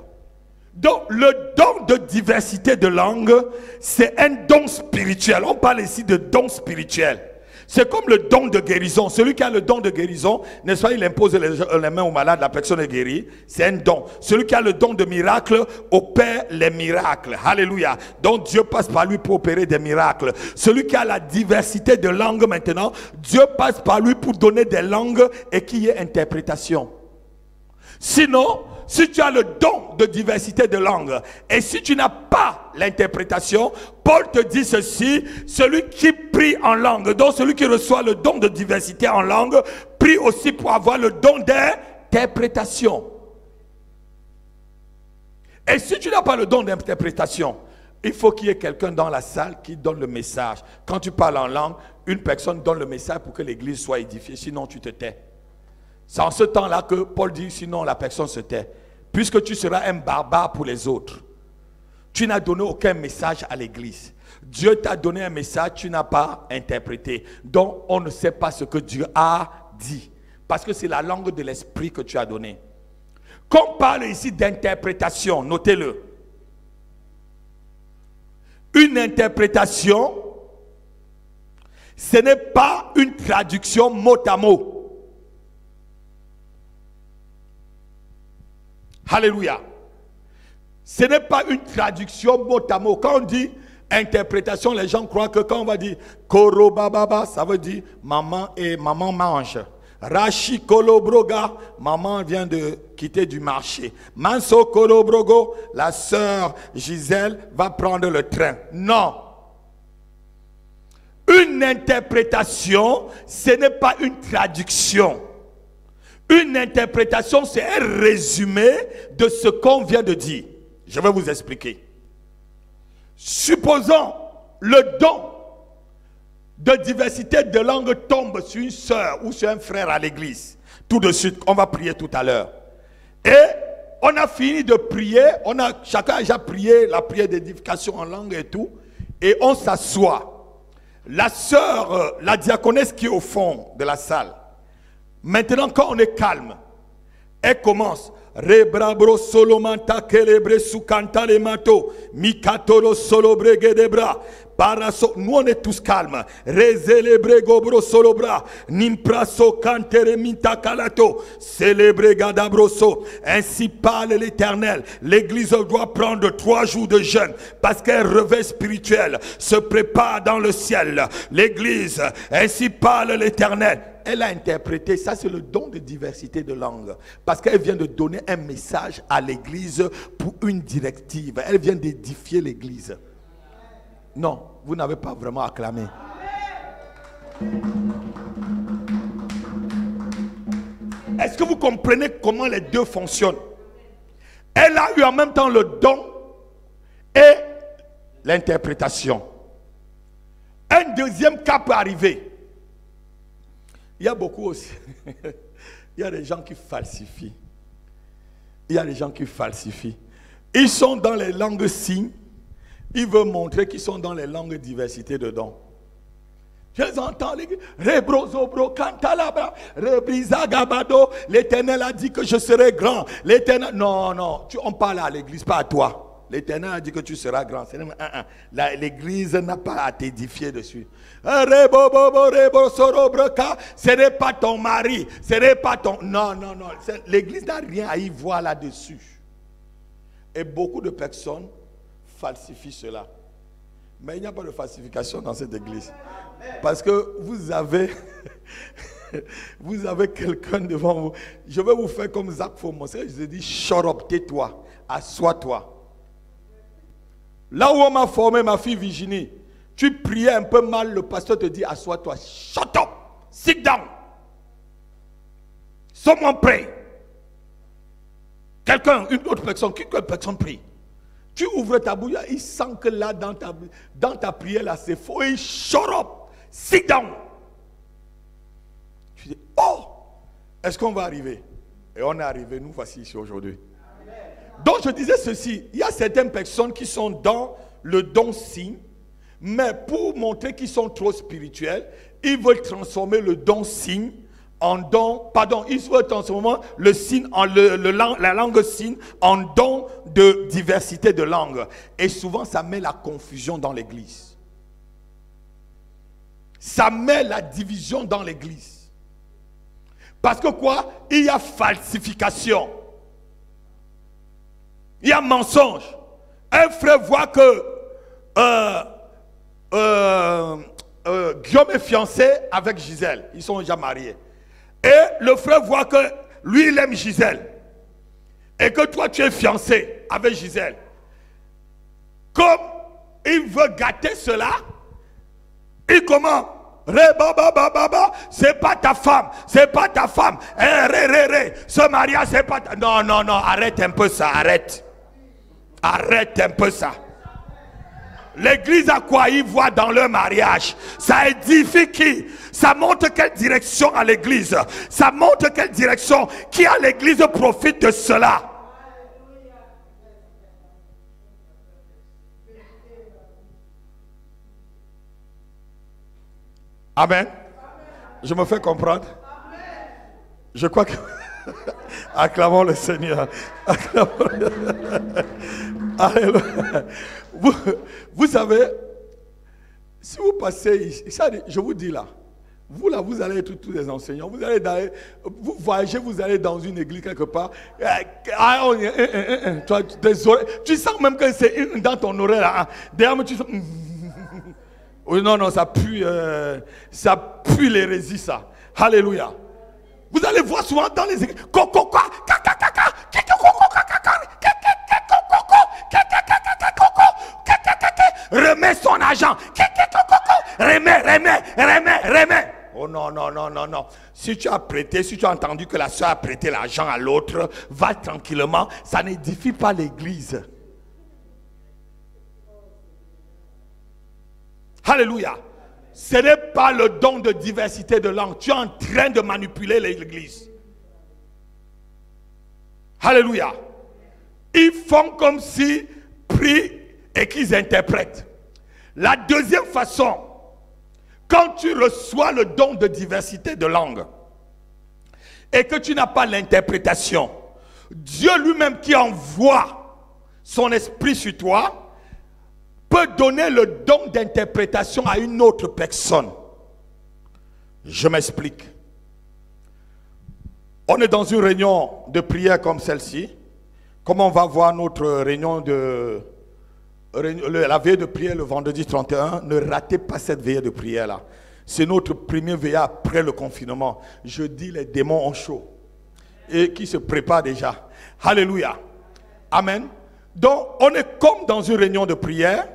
Donc, le don de diversité de langue, c'est un don spirituel. On parle ici de don spirituel. C'est comme le don de guérison. Celui qui a le don de guérison, n'est-ce pas, il impose les mains aux malades, la personne est guérie. C'est un don. Celui qui a le don de miracle opère les miracles. Alléluia. Donc Dieu passe par lui pour opérer des miracles. Celui qui a la diversité de langues maintenant, Dieu passe par lui pour donner des langues et qu'il y ait interprétation. Sinon, si tu as le don de diversité de langue et si tu n'as pas l'interprétation, Paul te dit ceci: celui qui prie en langue, donc celui qui reçoit le don de diversité en langue, prie aussi pour avoir le don d'interprétation. Et si tu n'as pas le don d'interprétation, il faut qu'il y ait quelqu'un dans la salle qui donne le message. Quand tu parles en langue, une personne donne le message pour que l'église soit édifiée, sinon tu te tais. C'est en ce temps-là que Paul dit, sinon la personne se tait. Puisque tu seras un barbare pour les autres. Tu n'as donné aucun message à l'église. Dieu t'a donné un message, tu n'as pas interprété. Donc on ne sait pas ce que Dieu a dit. Parce que c'est la langue de l'esprit que tu as donnée. Quand on parle ici d'interprétation, notez-le. Une interprétation, ce n'est pas une traduction mot à mot. Alléluia. Ce n'est pas une traduction mot à mot. Quand on dit interprétation, les gens croient que quand on va dire korobababa, ça veut dire maman et maman mange. Rashi kolobroga, maman vient de quitter du marché. Manso kolobrogo, la sœur Gisèle va prendre le train. Non. Une interprétation, ce n'est pas une traduction. Une interprétation, c'est un résumé de ce qu'on vient de dire. Je vais vous expliquer. Supposons le don de diversité de langue tombe sur une sœur ou sur un frère à l'église. Tout de suite, on va prier tout à l'heure. Et on a fini de prier, chacun a déjà prié la prière d'édification en langue et tout. Et on s'assoit. La sœur, la diaconesse qui est au fond de la salle, maintenant, quand on est calme, elle commence. Rebrabro solomanta kelebre sukanta le mato, mikatolo solobre gedebra. Nous on est tous calmes. Rezelebre gobro solobra, nimpraso kantere minta kalato, célébre gadabroso. Ainsi parle l'Éternel. L'église doit prendre 3 jours de jeûne parce qu'un réveil spirituel se prépare dans le ciel. L'église, ainsi parle l'Éternel. Elle a interprété, ça c'est le don de diversité de langue. Parce qu'elle vient de donner un message à l'église pour une directive. Elle vient d'édifier l'église. Non, vous n'avez pas vraiment acclamé. Est-ce que vous comprenez comment les deux fonctionnent? Elle a eu en même temps le don et l'interprétation. Un deuxième cas peut arriver. Il y a beaucoup aussi. Il y a des gens qui falsifient. Il y a des gens qui falsifient. Ils sont dans les langues signes. Ils veulent montrer qu'ils sont dans les langues diversité de dons. Je les entends. L'Éternel a dit que je serai grand. L'Éternel. Non, non. On parle à l'église, pas à toi. L'Éternel a dit que tu seras grand. L'église n'a pas à t'édifier dessus. Ce n'est pas ton mari. Ce n'est pas ton... Non, non, non. L'église n'a rien à y voir là-dessus. Et beaucoup de personnes falsifient cela. Mais il n'y a pas de falsification dans cette église. Parce que vous avez... vous avez quelqu'un devant vous. Je vais vous faire comme Zach Fomosé. Je vous ai dit, shut up, tais-toi, assois-toi. Là où on m'a formé, ma fille Virginie, tu priais un peu mal, le pasteur te dit, assois-toi, shut up, sit down. Someone pray. Quelqu'un, une autre personne, qu'une personne prie. Tu ouvres ta bouche, il sent que là, dans ta prière, là, c'est faux. Et shut up, sit down. Tu dis, oh, est-ce qu'on va arriver? Et on est arrivé, nous voici ici aujourd'hui. Donc je disais ceci, il y a certaines personnes qui sont dans le don signe, mais pour montrer qu'ils sont trop spirituels, ils veulent transformer le don signe en don, pardon, ils veulent transformer le signe en la langue signe en don de diversité de langues. Et souvent ça met la confusion dans l'église. Ça met la division dans l'église. Parce que quoi? Il y a falsification. Il y a mensonge. Un frère voit que Guillaume est fiancé avec Gisèle. Ils sont déjà mariés. Et le frère voit que lui, il aime Gisèle. Et que toi, tu es fiancé avec Gisèle. Comme il veut gâter cela, il commence. C'est pas ta femme, c'est pas ta femme. Ce mariage, c'est pas ta... Non, non, non, arrête un peu ça, arrête. Arrête un peu ça. L'église a quoi ils voient dans leur mariage? Ça édifie qui? Ça montre quelle direction à l'église? Ça montre quelle direction? Qui à l'église profite de cela? Amen. Je me fais comprendre. Je crois que... Acclamons le Seigneur. Alléluia. Vous savez, si vous passez ici, je vous dis là, vous allez être tous les enseignants, vous voyagez, vous allez dans une église quelque part, tu sens même que c'est dans ton oreille là, derrière tu sens, oui, non, non, ça pue l'hérésie ça. Alléluia. Vous allez voir souvent dans les églises, remets son argent, remets. Oh non, non, non, non, non. Si tu as prêté, si tu as entendu que la soeur a prêté l'argent à l'autre, va tranquillement, ça n'édifie pas l'église. Alléluia. Ce n'est pas le don de diversité de langue. Tu es en train de manipuler l'église. Alléluia. Ils font comme s'ils prient et qu'ils interprètent. La deuxième façon, quand tu reçois le don de diversité de langue et que tu n'as pas l'interprétation, Dieu lui-même qui envoie son esprit sur toi peut donner le don d'interprétation à une autre personne. Je m'explique. On est dans une réunion de prière comme celle-ci. Comme on va voir notre réunion la veillée de prière le vendredi 31, ne ratez pas cette veillée de prière-là. C'est notre première veillée après le confinement. Je dis les démons ont chaud et qui se préparent déjà. Alléluia. Amen. Donc, on est comme dans une réunion de prière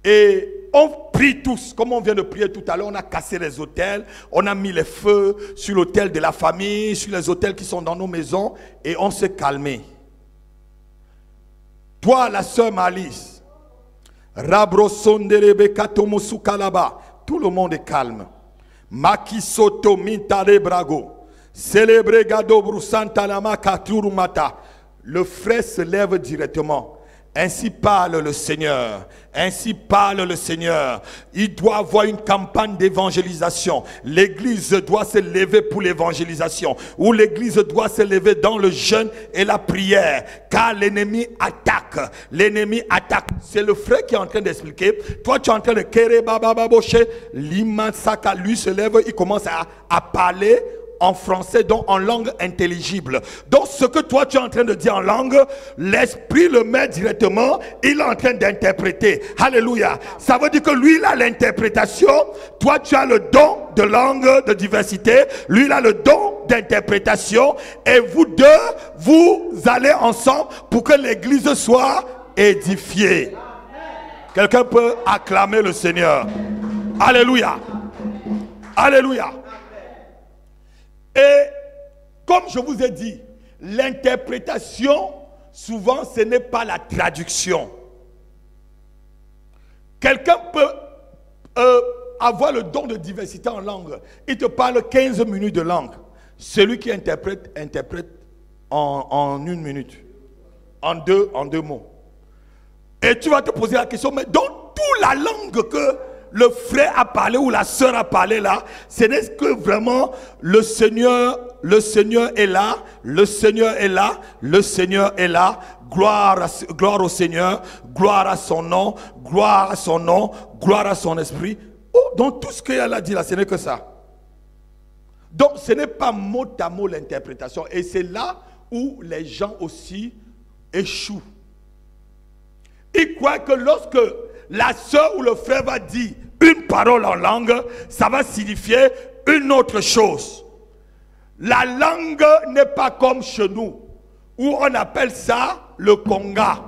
et on prie tous. Comme on vient de prier tout à l'heure, on a cassé les autels, on a mis les feux sur l'autel de la famille, sur les autels qui sont dans nos maisons et on s'est calmé. Toi, la sœur Malice, tout le monde est calme. Makisoto mintare brago. Célébré gado brusanta lama katurumata. Le frère se lève directement. Ainsi parle le Seigneur. Ainsi parle le Seigneur. Il doit avoir une campagne d'évangélisation. L'église doit se lever pour l'évangélisation. Ou l'église doit se lever dans le jeûne et la prière. Car l'ennemi attaque. L'ennemi attaque. C'est le frère qui est en train d'expliquer. Toi, tu es en train de kere babababoshe. L'imam Saka, lui, se lève. Il commence à parler en français, donc en langue intelligible. Donc ce que toi tu es en train de dire en langue, l'esprit le met directement, il est en train d'interpréter. Alléluia. Ça veut dire que lui il a l'interprétation, toi tu as le don de langue de diversité, lui il a le don d'interprétation, et vous deux, vous allez ensemble pour que l'église soit édifiée. Quelqu'un peut acclamer le Seigneur. Alléluia. Alléluia. Et comme je vous ai dit, l'interprétation, souvent, ce n'est pas la traduction. Quelqu'un peut avoir le don de diversité en langue. Il te parle 15 minutes de langue. Celui qui interprète en 1 minute. En deux mots. Et tu vas te poser la question, mais dans toute la langue que le frère a parlé ou la sœur a parlé là, ce n'est que vraiment le Seigneur est là, le Seigneur est là, le Seigneur est là, gloire au Seigneur, gloire à son nom, gloire à son nom, gloire à son esprit. Oh, donc tout ce qu'elle a dit là, ce n'est que ça. Donc ce n'est pas mot à mot l'interprétation, et c'est là où les gens aussi échouent. Ils croient que lorsque la soeur ou le frère va dire une parole en langue, ça va signifier une autre chose. La langue n'est pas comme chez nous, où on appelle ça le conga,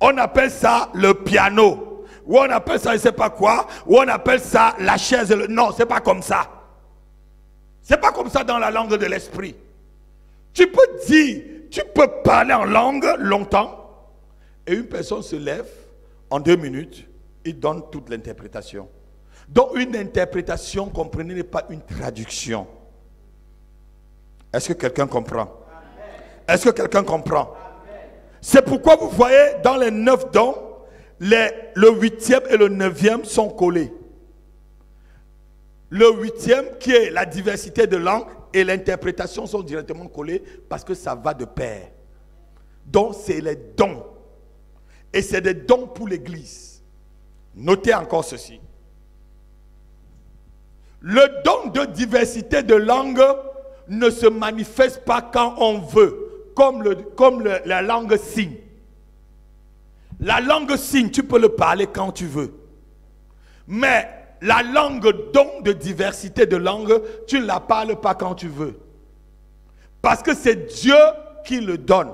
on appelle ça le piano, ou on appelle ça je ne sais pas quoi, ou on appelle ça la chaise. Non, c'est pas comme ça. C'est pas comme ça dans la langue de l'esprit. Tu peux parler en langue longtemps, et une personne se lève en 2 minutes, il donne toute l'interprétation. Donc une interprétation, comprenez, n'est pas une traduction. Est-ce que quelqu'un comprend? Est-ce que quelqu'un comprend? C'est pourquoi vous voyez dans les 9 dons, le 8e et le 9e sont collés. Le 8e qui est la diversité de langue et l'interprétation sont directement collés parce que ça va de pair. Donc c'est les dons. Et c'est des dons pour l'église. Notez encore ceci. Le don de diversité de langue ne se manifeste pas quand on veut, comme la langue signe. La langue signe, tu peux le parler quand tu veux. Mais la langue don de diversité de langue, tu ne la parles pas quand tu veux. Parce que c'est Dieu qui le donne.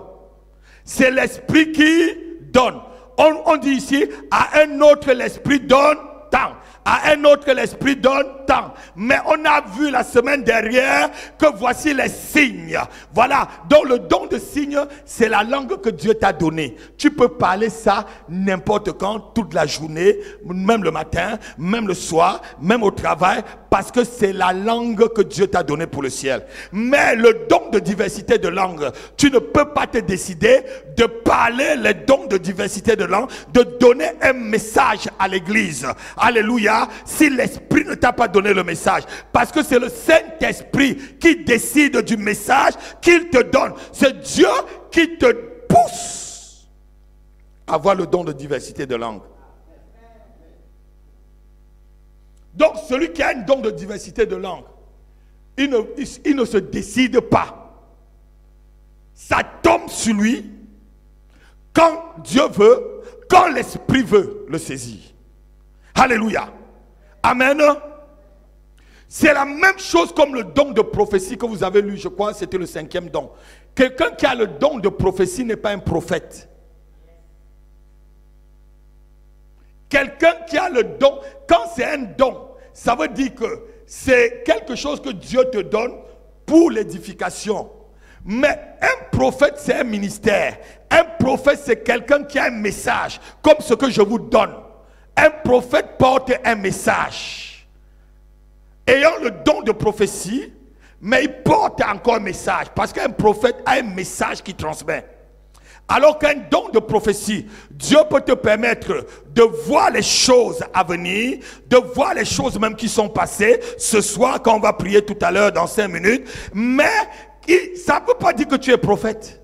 C'est l'esprit qui donne. On dit ici, à un autre l'esprit donne tant. À un autre l'esprit donne tant. Mais on a vu la semaine dernière que voici les signes. Voilà. Donc le don de signes, c'est la langue que Dieu t'a donnée. Tu peux parler ça n'importe quand, toute la journée, même le matin, même le soir, même au travail, parce que c'est la langue que Dieu t'a donnée pour le ciel. Mais le don de diversité de langue, tu ne peux pas te décider de parler les dons de diversité de langue, de donner un message à l'église. Alléluia. Si l'esprit ne t'a pas donné le message, parce que c'est le Saint-Esprit qui décide du message qu'il te donne. C'est Dieu qui te pousse à avoir le don de diversité de langue. Donc celui qui a un don de diversité de langue, il ne se décide pas. Ça tombe sur lui quand Dieu veut, quand l'esprit veut le saisir. Alléluia. Amen. C'est la même chose comme le don de prophétie que vous avez lu, je crois, c'était le 5e don. Quelqu'un qui a le don de prophétie n'est pas un prophète. Quelqu'un qui a le don, quand c'est un don, ça veut dire que c'est quelque chose que Dieu te donne pour l'édification. Mais un prophète, c'est un ministère. Un prophète, c'est quelqu'un qui a un message, comme ce que je vous donne. Un prophète porte un message. Ayant le don de prophétie, mais il porte encore un message. Parce qu'un prophète a un message qui transmet. Alors qu'un don de prophétie, Dieu peut te permettre de voir les choses à venir, de voir les choses même qui sont passées. Ce soir, quand on va prier tout à l'heure dans 5 minutes. Mais ça ne veut pas dire que tu es prophète.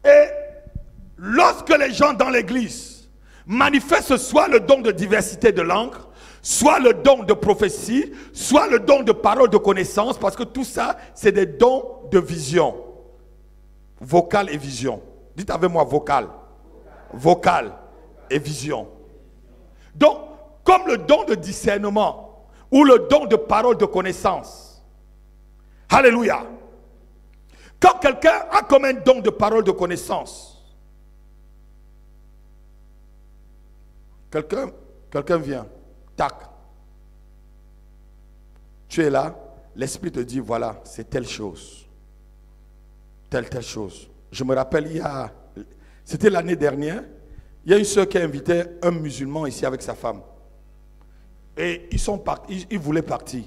Et lorsque les gens dans l'église manifestent soit le don de diversité de langue, soit le don de prophétie, soit le don de parole de connaissance, parce que tout ça, c'est des dons de vision. Vocal et vision. Dites avec moi vocal. Vocal et vision. Donc, comme le don de discernement ou le don de parole de connaissance. Alléluia. Quand quelqu'un a comme un don de parole de connaissance, quelqu'un vient, tac. Tu es là, l'Esprit te dit, voilà, c'est telle chose. Telle chose. Je me rappelle, c'était l'année dernière, il y a une soeur qui a invité un musulman ici avec sa femme. Et ils sont partis, ils voulaient partir.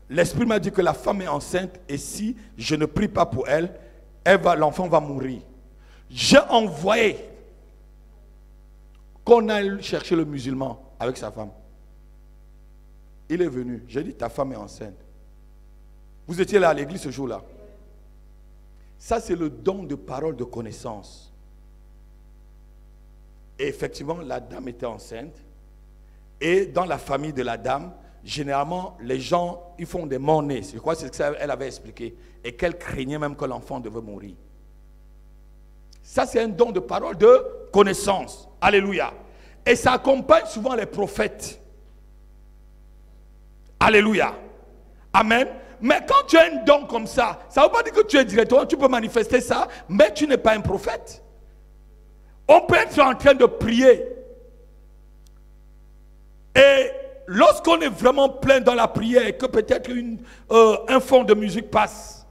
L'Esprit m'a dit que la femme est enceinte et si je ne prie pas pour elle, l'enfant va mourir. J'ai envoyé qu'on aille chercher le musulman avec sa femme. Il est venu. J'ai dit, ta femme est enceinte. Vous étiez là à l'église ce jour-là. Ça, c'est le don de parole de connaissance. Et effectivement, la dame était enceinte. Et dans la famille de la dame, généralement, les gens, ils font des morts-nés. Je crois que c'est ce qu'elle avait expliqué. Et qu'elle craignait même que l'enfant devait mourir. Ça, c'est un don de parole de connaissance. Alléluia. Et ça accompagne souvent les prophètes. Alléluia. Amen. Mais quand tu as un don comme ça ne veut pas dire que tu es directeur, tu peux manifester ça, mais tu n'es pas un prophète. On peut être en train de prier. Et lorsqu'on est vraiment plein dans la prière et que peut-être un fond de musique passe,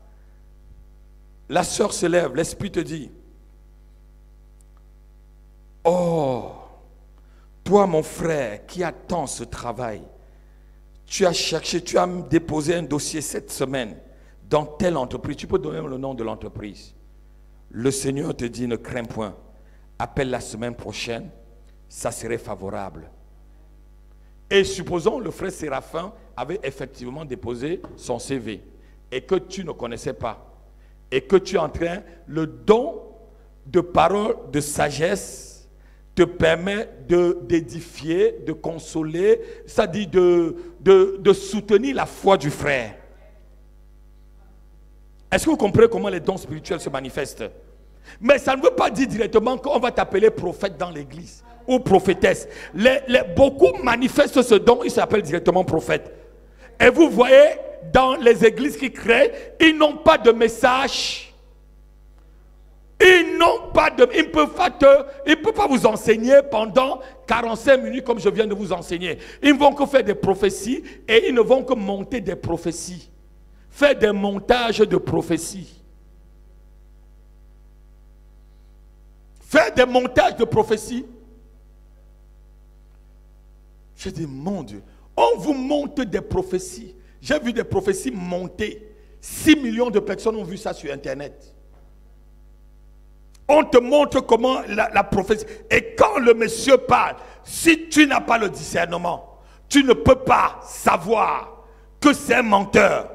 la sœur se lève, l'Esprit te dit, oh, toi mon frère qui attends ce travail, tu as cherché, tu as déposé un dossier cette semaine dans telle entreprise, tu peux donner le nom de l'entreprise. Le Seigneur te dit, ne crains point, appelle la semaine prochaine, ça serait favorable. Et supposons le frère Séraphin avait effectivement déposé son CV et que tu ne connaissais pas et que tu es en train, le don de parole de sagesse te permet d'édifier, de consoler, c'est-à-dire de soutenir la foi du frère. Est-ce que vous comprenez comment les dons spirituels se manifestent? Mais ça ne veut pas dire directement qu'on va t'appeler prophète dans l'église ou prophétesse. Beaucoup manifestent ce don, ils s'appellent directement prophète. Et vous voyez, dans les églises qui créent, ils n'ont pas de message. Ils ne peuvent pas vous enseigner pendant 45 minutes comme je viens de vous enseigner. Ils ne vont que faire des prophéties et ils ne vont que monter des prophéties. Faire des montages de prophéties. Faire des montages de prophéties. Je dis, mon Dieu, on vous monte des prophéties. J'ai vu des prophéties monter. 6 millions de personnes ont vu ça sur Internet. On te montre comment la prophétie. Et quand le monsieur parle, si tu n'as pas le discernement, tu ne peux pas savoir que c'est un menteur.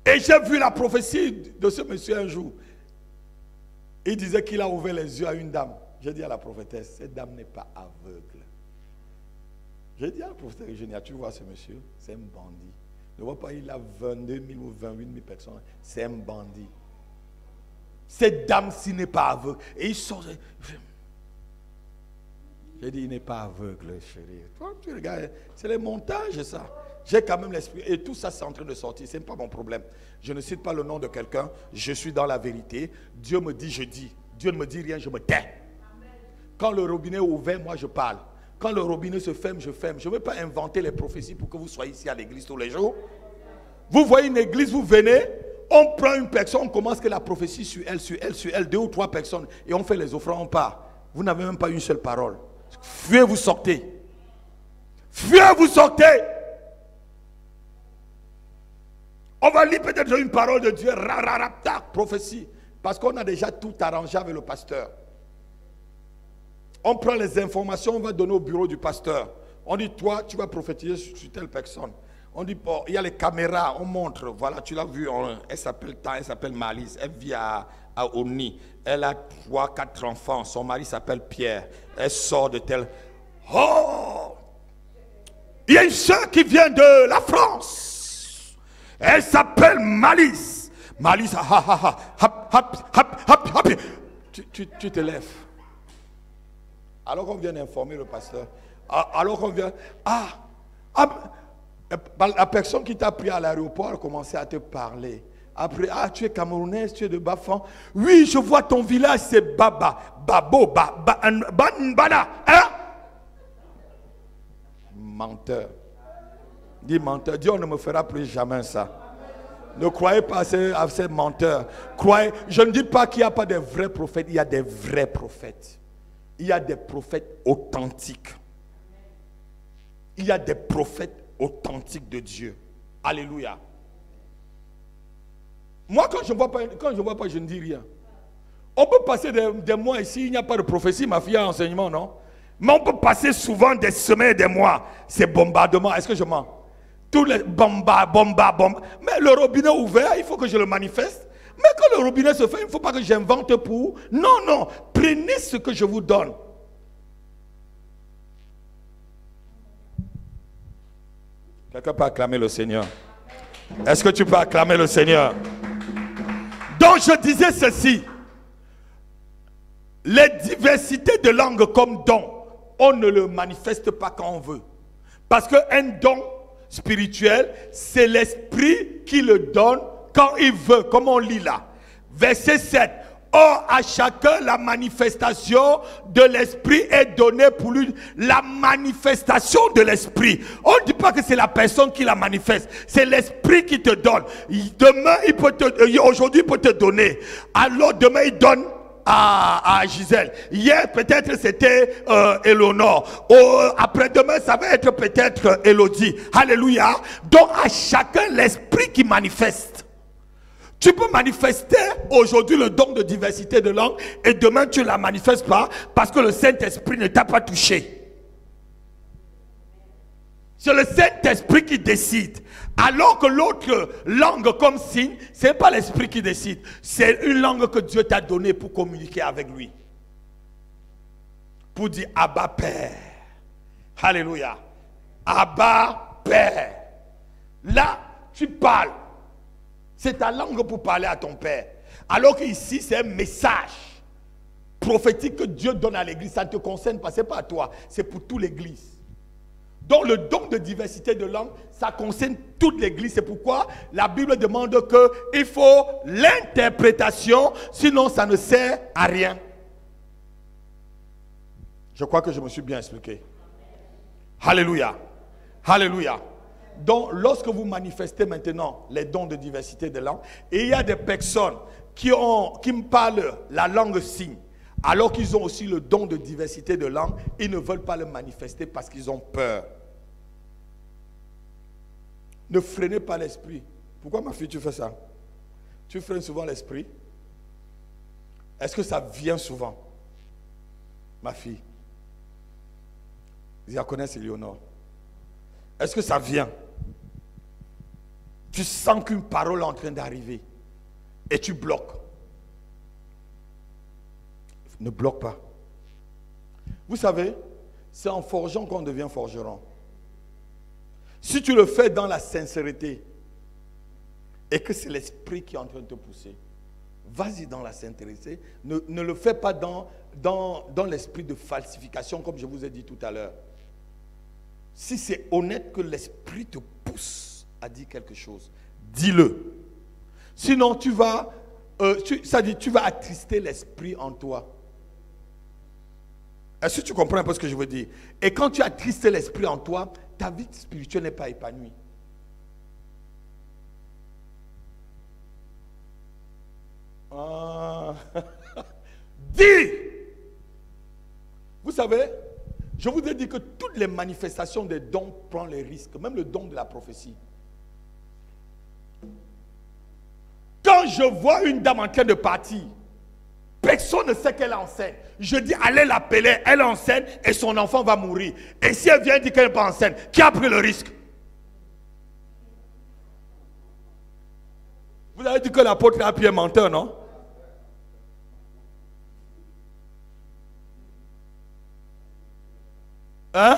Et j'ai vu la prophétie de ce monsieur un jour. Il disait qu'il a ouvert les yeux à une dame. J'ai dit à la prophétesse, cette dame n'est pas aveugle. J'ai dit à la prophétesse Eugénia, tu vois ce monsieur, c'est un bandit. Ne vois pas, il a 22 000 ou 28 000 personnes. C'est un bandit. Cette dame-ci n'est pas aveugle. Et il sort. J'ai dit, il n'est pas aveugle, chérie. Toi, tu regardes, c'est les montages, ça. J'ai quand même l'esprit. Et tout ça, c'est en train de sortir. Ce n'est pas mon problème. Je ne cite pas le nom de quelqu'un. Je suis dans la vérité. Dieu me dit, je dis. Dieu ne me dit rien, je me tais. Quand le robinet est ouvert, moi, je parle. Quand le robinet se ferme, je ferme. Je ne veux pas inventer les prophéties pour que vous soyez ici à l'église tous les jours. Vous voyez une église, vous venez. On prend une personne, on commence que la prophétie sur elle, 2 ou 3 personnes, et on fait les offrandes, on part. Vous n'avez même pas une seule parole. Fuyez, vous sortez. Fuyez, vous sortez. On va lire peut-être une parole de Dieu, prophétie, parce qu'on a déjà tout arrangé avec le pasteur. On prend les informations, on va donner au bureau du pasteur. On dit, toi, tu vas prophétiser sur telle personne. On dit, bon, il y a les caméras, on montre, voilà, tu l'as vu, elle s'appelle Malice, elle vit à Oni, elle a 3, 4 enfants, son mari s'appelle Pierre, elle sort de tel. Oh, il y a une soeur qui vient de la France. Elle s'appelle Malice. Malice, tu te lèves. Alors qu'on vient d'informer le pasteur. Alors qu'on vient... la personne qui t'a pris à l'aéroport a commencé à te parler. Après, tu es camerounaise, tu es de Bafan. Oui, je vois ton village, c'est Baba. Babo, Bana. Hein? Menteur. Dis menteur. Dis, on ne me fera plus jamais ça. Ne croyez pas à ces menteurs. Croyez, je ne dis pas qu'il n'y a pas de vrais prophètes. Il y a des vrais prophètes. Il y a des prophètes authentiques. Il y a des prophètes authentiques de Dieu. Alléluia. Moi, quand je ne vois pas, je ne dis rien. On peut passer des mois ici, il n'y a pas de prophétie, ma fille a enseignement, non? Mais on peut passer souvent des semaines et des mois. C'est bombardement. Est-ce que je mens? Tous les bomba. Mais le robinet ouvert, il faut que je le manifeste. Mais quand le robinet se fait, il ne faut pas que j'invente pour. Non. Prenez ce que je vous donne. Quelqu'un peut acclamer le Seigneur? Est-ce que tu peux acclamer le Seigneur? Donc je disais ceci. Les diversités de langues comme don, on ne le manifeste pas quand on veut. Parce qu'un don spirituel, c'est l'esprit qui le donne quand il veut, comme on lit là. Verset 7. Or, à chacun, la manifestation de l'esprit est donnée pour lui. La manifestation de l'esprit. On ne dit pas que c'est la personne qui la manifeste. C'est l'esprit qui te donne. Demain, aujourd'hui, il peut te donner. Alors, demain, il donne à Gisèle. Hier, peut-être, c'était Éléonore. Après-demain, ça va être peut-être Élodie. Alléluia. Donc, à chacun, l'esprit qui manifeste. Tu peux manifester aujourd'hui le don de diversité de langue et demain tu ne la manifestes pas parce que le Saint-Esprit ne t'a pas touché. C'est le Saint-Esprit qui décide. Alors que l'autre langue comme signe, ce n'est pas l'Esprit qui décide. C'est une langue que Dieu t'a donnée pour communiquer avec lui. Pour dire Abba Père. Alléluia. Abba Père. Là, tu parles. C'est ta langue pour parler à ton Père. Alors qu'ici, c'est un message prophétique que Dieu donne à l'église. Ça ne te concerne pas, ce n'est pas à toi. C'est pour toute l'église. Donc le don de diversité de langue, ça concerne toute l'église. C'est pourquoi la Bible demande qu'il faut l'interprétation, sinon ça ne sert à rien. Je crois que je me suis bien expliqué. Alléluia. Alléluia. Donc, lorsque vous manifestez maintenant les dons de diversité de langue, et il y a des personnes qui me parlent la langue signe, alors qu'ils ont aussi le don de diversité de langue, ils ne veulent pas le manifester parce qu'ils ont peur. Ne freinez pas l'esprit. Pourquoi, ma fille, tu fais ça? Tu freines souvent l'esprit? Est-ce que ça vient souvent? Ma fille. Diaconesse Éléonore. Est-ce que ça vient? Tu sens qu'une parole est en train d'arriver et tu bloques. Ne bloque pas. Vous savez, c'est en forgeant qu'on devient forgeron. Si tu le fais dans la sincérité et que c'est l'esprit qui est en train de te pousser, vas-y dans la sincérité. Ne le fais pas dans l'esprit de falsification comme je vous ai dit tout à l'heure. Si c'est honnête que l'esprit te pousse à dire quelque chose, dis-le. Sinon, tu vas attrister l'esprit en toi. Est-ce que tu comprends un peu ce que je veux dire? Et quand tu attristes l'esprit en toi, ta vie spirituelle n'est pas épanouie. Dis! Vous savez, je vous ai dit que toutes les manifestations des dons prennent les risques, même le don de la prophétie. Quand je vois une dame en train de partir, personne ne sait qu'elle enseigne. Je dis, allez l'appeler, elle enseigne et son enfant va mourir. Et si elle vient dire qu'elle n'est pas enceinte, qui a pris le risque? Vous avez dit que l'apôtre a pris un menteur, non? Hein?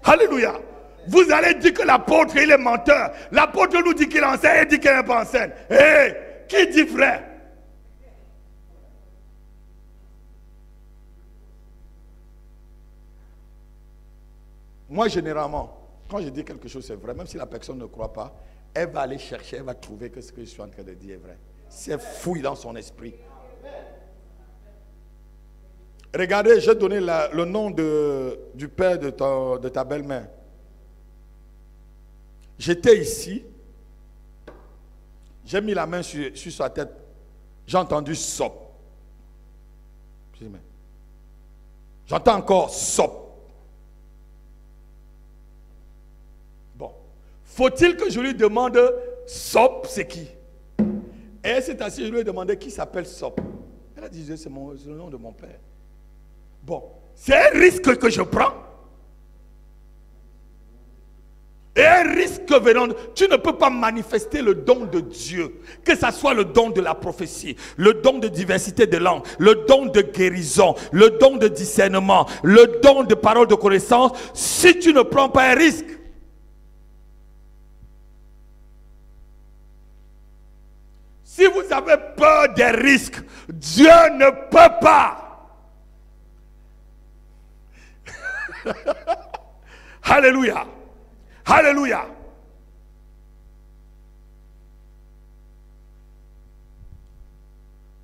Alléluia. Vous allez dire que l'apôtre, il est menteur. L'apôtre nous dit qu'il enseigne et dit qu'il n'est pas enseigne. Hé, qui dit vrai? Moi, généralement, quand je dis quelque chose, c'est vrai, même si la personne ne croit pas, elle va aller chercher, elle va trouver que ce que je suis en train de dire est vrai. C'est fouille dans son esprit. Regardez, j'ai donné le nom du père de ta belle-mère. J'étais ici, j'ai mis la main sur sa tête, j'ai entendu sop. J'entends encore sop. Bon, faut-il que je lui demande sop, c'est qui? Et elle s'est assise, je lui ai demandé qui s'appelle sop. Elle a dit, c'est le nom de mon père. Bon, c'est un risque que je prends. Et un risque venant, tu ne peux pas manifester le don de Dieu, que ce soit le don de la prophétie, le don de diversité de langue, le don de guérison, le don de discernement, le don de parole de connaissance, si tu ne prends pas un risque. Si vous avez peur des risques, Dieu ne peut pas. Alléluia. Alléluia.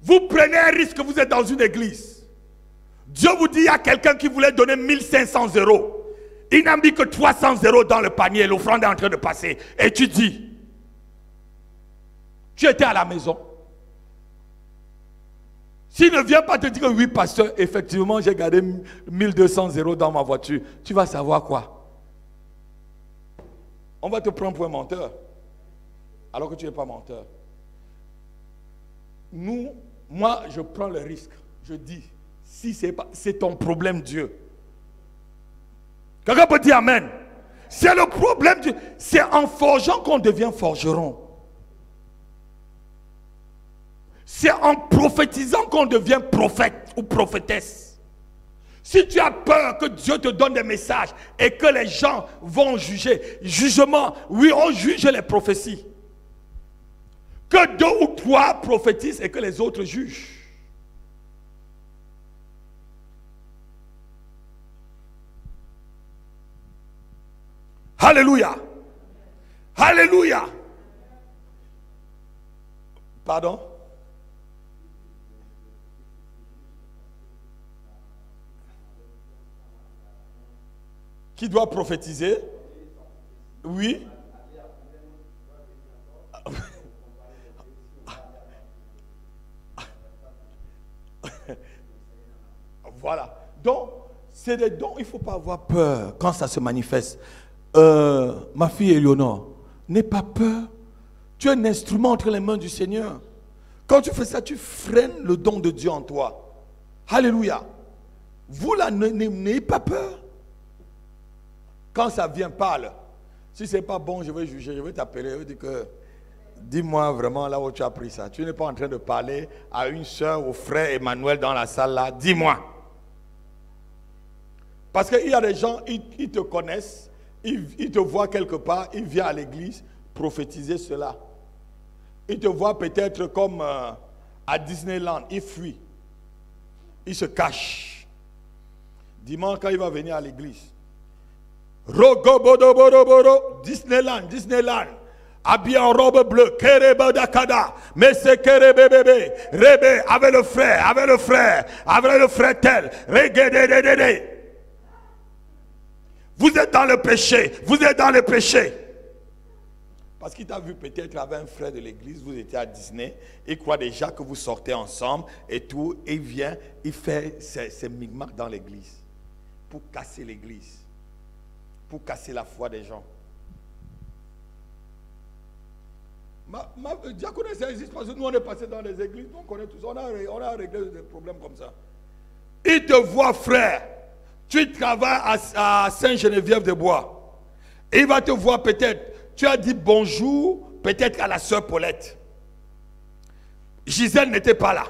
Vous prenez un risque, vous êtes dans une église. Dieu vous dit, il y a quelqu'un qui voulait donner 1500 €. Il n'a mis que 300 € dans le panier, l'offrande est en train de passer. Et tu dis, tu étais à la maison. S'il ne vient pas te dire que oui, pasteur, effectivement, j'ai gardé 1200 € dans ma voiture, tu vas savoir quoi? On va te prendre pour un menteur, alors que tu n'es pas menteur. Moi, je prends le risque. Je dis, si c'est ton problème, Dieu. Quelqu'un peut dire amen. C'est le problème, Dieu. C'est en forgeant qu'on devient forgeron. C'est en prophétisant qu'on devient prophète ou prophétesse. Si tu as peur que Dieu te donne des messages et que les gens vont juger, jugement, oui, on juge les prophéties. Que 2 ou 3 prophétisent et que les autres jugent. Alléluia. Alléluia. Pardon? Qui doit prophétiser? Oui. Voilà. Donc, c'est des dons, il ne faut pas avoir peur quand ça se manifeste. Ma fille Éléonore, n'aie pas peur. Tu es un instrument entre les mains du Seigneur. Quand tu fais ça, tu freines le don de Dieu en toi. Alléluia. Vous là, n'ayez pas peur. Quand ça vient, parle. Si ce n'est pas bon, je vais juger, je vais t'appeler, je vais dire que dis-moi vraiment là où tu as pris ça. Tu n'es pas en train de parler à une soeur, au frère Emmanuel dans la salle là. Dis-moi. Parce qu'il y a des gens, ils te connaissent, ils te voient quelque part, ils viennent à l'église prophétiser cela. Ils te voient peut-être comme à Disneyland, ils fuient. Ils se cachent. Dimanche, quand il va venir à l'église, Rogobodoboroboro, Disneyland, habillé en robe bleue, Kereba Dakada, mais c'est Kerebe bébé, Rebe, avec le frère tel, Regedededede. Vous êtes dans le péché, Parce qu'il t'a vu peut-être avec un frère de l'église, vous étiez à Disney, il croit déjà que vous sortez ensemble et tout, et il vient, il fait ses micmacs dans l'église, pour casser l'église. Pour casser la foi des gens. Ma diaconé, ça existe parce que nous on est passé dans les églises, nous on connaît tout ça, on a réglé des problèmes comme ça. Il te voit frère, tu travailles à Saint-Geneviève-de-Bois. Il va te voir peut-être, tu as dit bonjour peut-être à la sœur Paulette. Gisèle n'était pas là.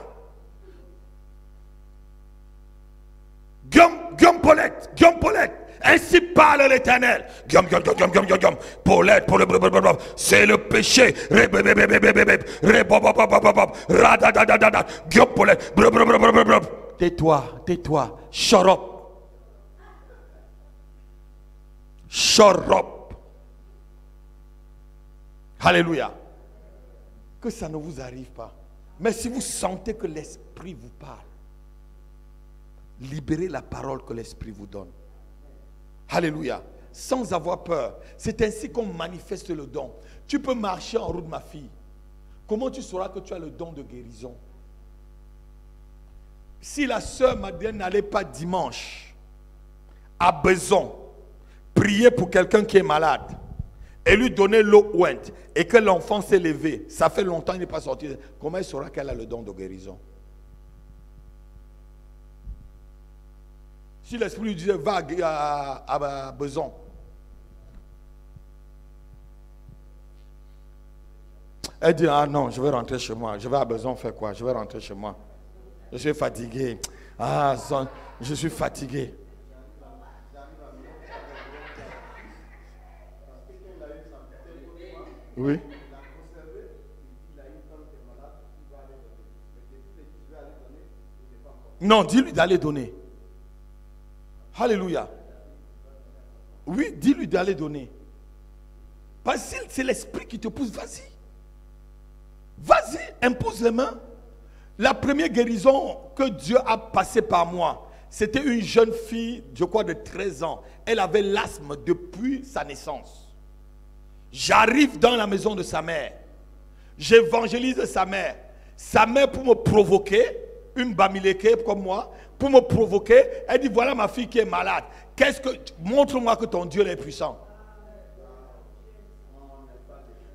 Guillaume Paulette. Ainsi parle l'Éternel. Paulette, c'est le péché. Tais-toi, tais-toi. Shut up. Shut up. Alléluia. Que ça ne vous arrive pas. Mais si vous sentez que l'Esprit vous parle, libérez la parole que l'Esprit vous donne. Alléluia. Sans avoir peur. C'est ainsi qu'on manifeste le don. Tu peux marcher en route, ma fille. Comment tu sauras que tu as le don de guérison? Si la sœur Madeleine n'allait pas dimanche à Beson prier pour quelqu'un qui est malade et lui donner l'eau ouinte et que l'enfant s'est levé, ça fait longtemps qu'il n'est pas sorti, comment elle saura qu'elle a le don de guérison? Si l'Esprit lui disait va à Beson, elle dit ah non, je vais rentrer chez moi. Je vais à Beson faire quoi? Je vais rentrer chez moi. Je suis fatigué. Ah, je suis fatigué. Oui. Non, dis-lui d'aller donner. Alléluia. Oui, dis-lui d'aller donner. Parce que c'est l'Esprit qui te pousse. Vas-y. Vas-y, impose les mains. La première guérison que Dieu a passée par moi, c'était une jeune fille, je crois de 13 ans. Elle avait l'asthme depuis sa naissance. J'arrive dans la maison de sa mère. J'évangélise sa mère. Sa mère, pour me provoquer, une bamileke comme moi, pour me provoquer, elle dit voilà ma fille qui est malade. Montre-moi que ton Dieu est puissant.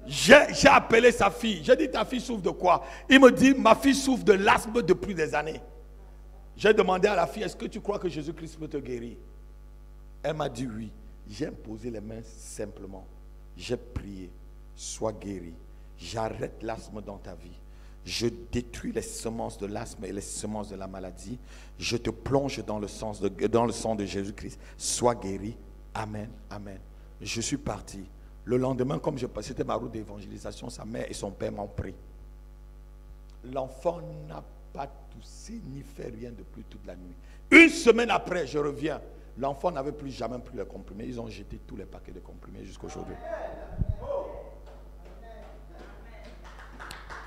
J'ai appelé sa fille. J'ai dit ta fille souffre de quoi? Il me dit ma fille souffre de l'asthme depuis des années. J'ai demandé à la fille est-ce que tu crois que Jésus-Christ peut te guérir? Elle m'a dit oui. J'ai imposé les mains simplement. J'ai prié. Sois guéri. J'arrête l'asthme dans ta vie. Je détruis les semences de l'asthme et les semences de la maladie. Je te plonge dans le sang de Jésus-Christ. Sois guéri. Amen. Amen. Je suis parti. Le lendemain, comme je passais, c'était ma route d'évangélisation, sa mère et son père m'ont pris. L'enfant n'a pas toussé ni fait rien de plus toute la nuit. Une semaine après, je reviens. L'enfant n'avait plus jamais pris les comprimés. Ils ont jeté tous les paquets de comprimés jusqu'aujourd'hui.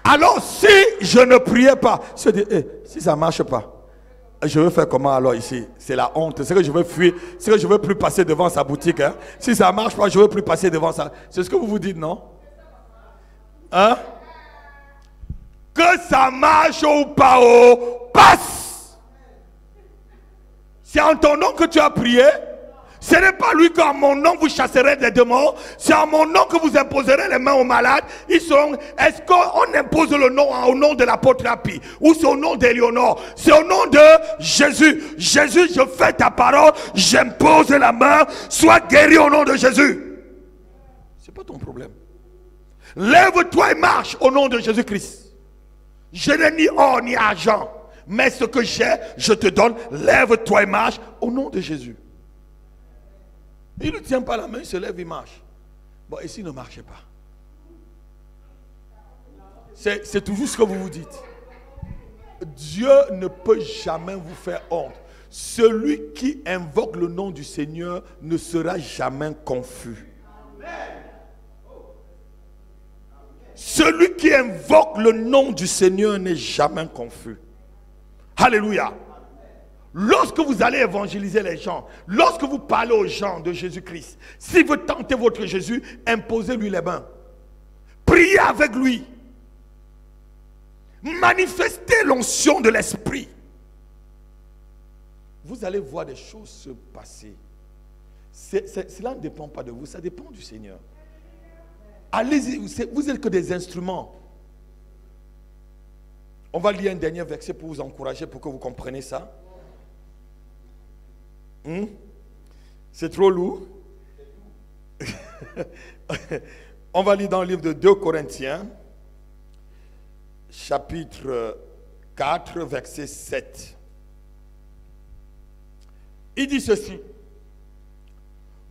Alors, si je ne priais pas, je dis, si ça ne marche pas, je veux faire comment alors ici? C'est la honte. C'est que je veux fuir. C'est que je ne veux plus passer devant sa boutique. Hein? Si ça ne marche pas, je ne veux plus passer devant ça. C'est ce que vous vous dites, non? Hein? Que ça marche ou pas, passe. C'est en ton nom que tu as prié. Ce n'est pas lui qu'en mon nom vous chasserez des démons. C'est en mon nom que vous imposerez les mains aux malades. Ils seront. Est-ce qu'on impose le nom au nom de l'apôtre Rapi? Ou c'est au nom d'Éléonore? C'est au nom de Jésus. Jésus, je fais ta parole. J'impose la main. Sois guéri au nom de Jésus. C'est pas ton problème. Lève-toi et marche au nom de Jésus-Christ. Je n'ai ni or ni argent. Mais ce que j'ai, je te donne. Lève-toi et marche au nom de Jésus. Il ne tient pas la main, il se lève, il marche. Bon, ici, il ne marchez pas. C'est toujours ce que vous vous dites. Dieu ne peut jamais vous faire honte. Celui qui invoque le nom du Seigneur ne sera jamais confus. Celui qui invoque le nom du Seigneur n'est jamais confus. Alléluia. Lorsque vous allez évangéliser les gens, lorsque vous parlez aux gens de Jésus-Christ, si vous tentez votre Jésus, imposez-lui les mains. Priez avec lui. Manifestez l'onction de l'Esprit. Vous allez voir des choses se passer. Cela ne dépend pas de vous, ça dépend du Seigneur. Allez-y, vous êtes que des instruments. On va lire un dernier verset pour vous encourager, pour que vous compreniez ça. C'est trop lourd. On va lire dans le livre de 2 Corinthiens, chapitre 4, verset 7. Il dit ceci: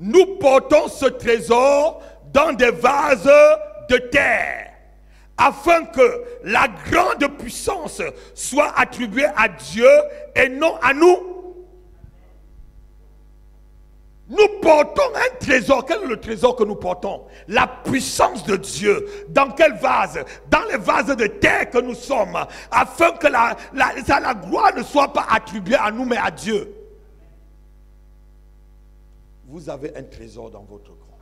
nous portons ce trésor dans des vases de terre, afin que la grande puissance soit attribuée à Dieu et non à nous. Nous portons un trésor. Quel est le trésor que nous portons? La puissance de Dieu. Dans quel vase? Dans les vases de terre que nous sommes, afin que la gloire ne soit pas attribuée à nous, mais à Dieu. Vous avez un trésor dans votre corps.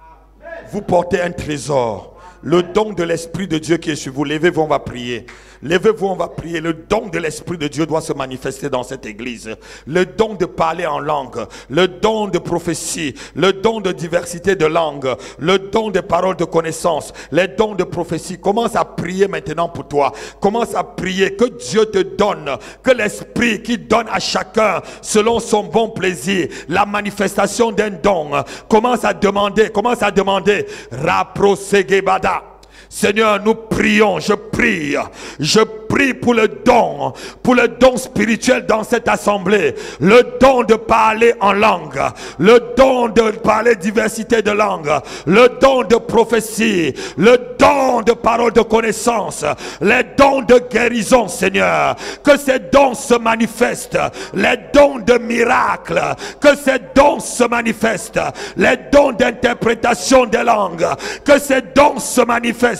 Vous portez un trésor. Le don de l'Esprit de Dieu qui est sur vous. Levez-vous, on va prier. Levez-vous, on va prier. Le don de l'Esprit de Dieu doit se manifester dans cette église. Le don de parler en langue, le don de prophétie, le don de diversité de langues, le don de paroles de connaissance, les dons de prophétie. Commence à prier maintenant pour toi. Commence à prier que Dieu te donne, que l'Esprit qui donne à chacun selon son bon plaisir la manifestation d'un don. Commence à demander, Raprosegebada. Seigneur, nous prions, je prie pour le don spirituel dans cette assemblée, le don de parler en langue, le don de parler diversité de langue, le don de prophétie, le don de parole de connaissance, les dons de guérison, Seigneur, que ces dons se manifestent, les dons de miracles, que ces dons se manifestent, les dons d'interprétation des langues, que ces dons se manifestent,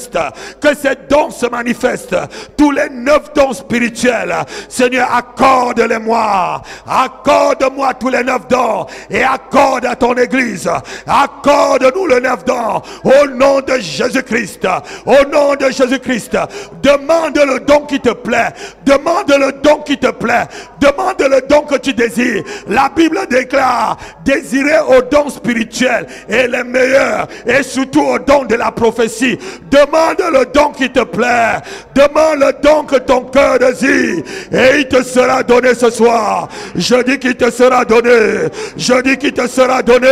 que ces dons se manifestent, tous les 9 dons spirituels. Seigneur, accorde-les-moi. Accorde-moi tous les 9 dons et accorde à ton église. Accorde-nous le 9 dons au nom de Jésus-Christ. Au nom de Jésus-Christ. Demande le don qui te plaît. Demande le don qui te plaît. Demande le don que tu désires. La Bible déclare: désirez aux dons spirituels et les meilleurs, et surtout au don de la prophétie. Demande le don qui te plaît. Demande le don que ton cœur désire, et il te sera donné ce soir. Je dis qu'il te sera donné. Je dis qu'il te sera donné.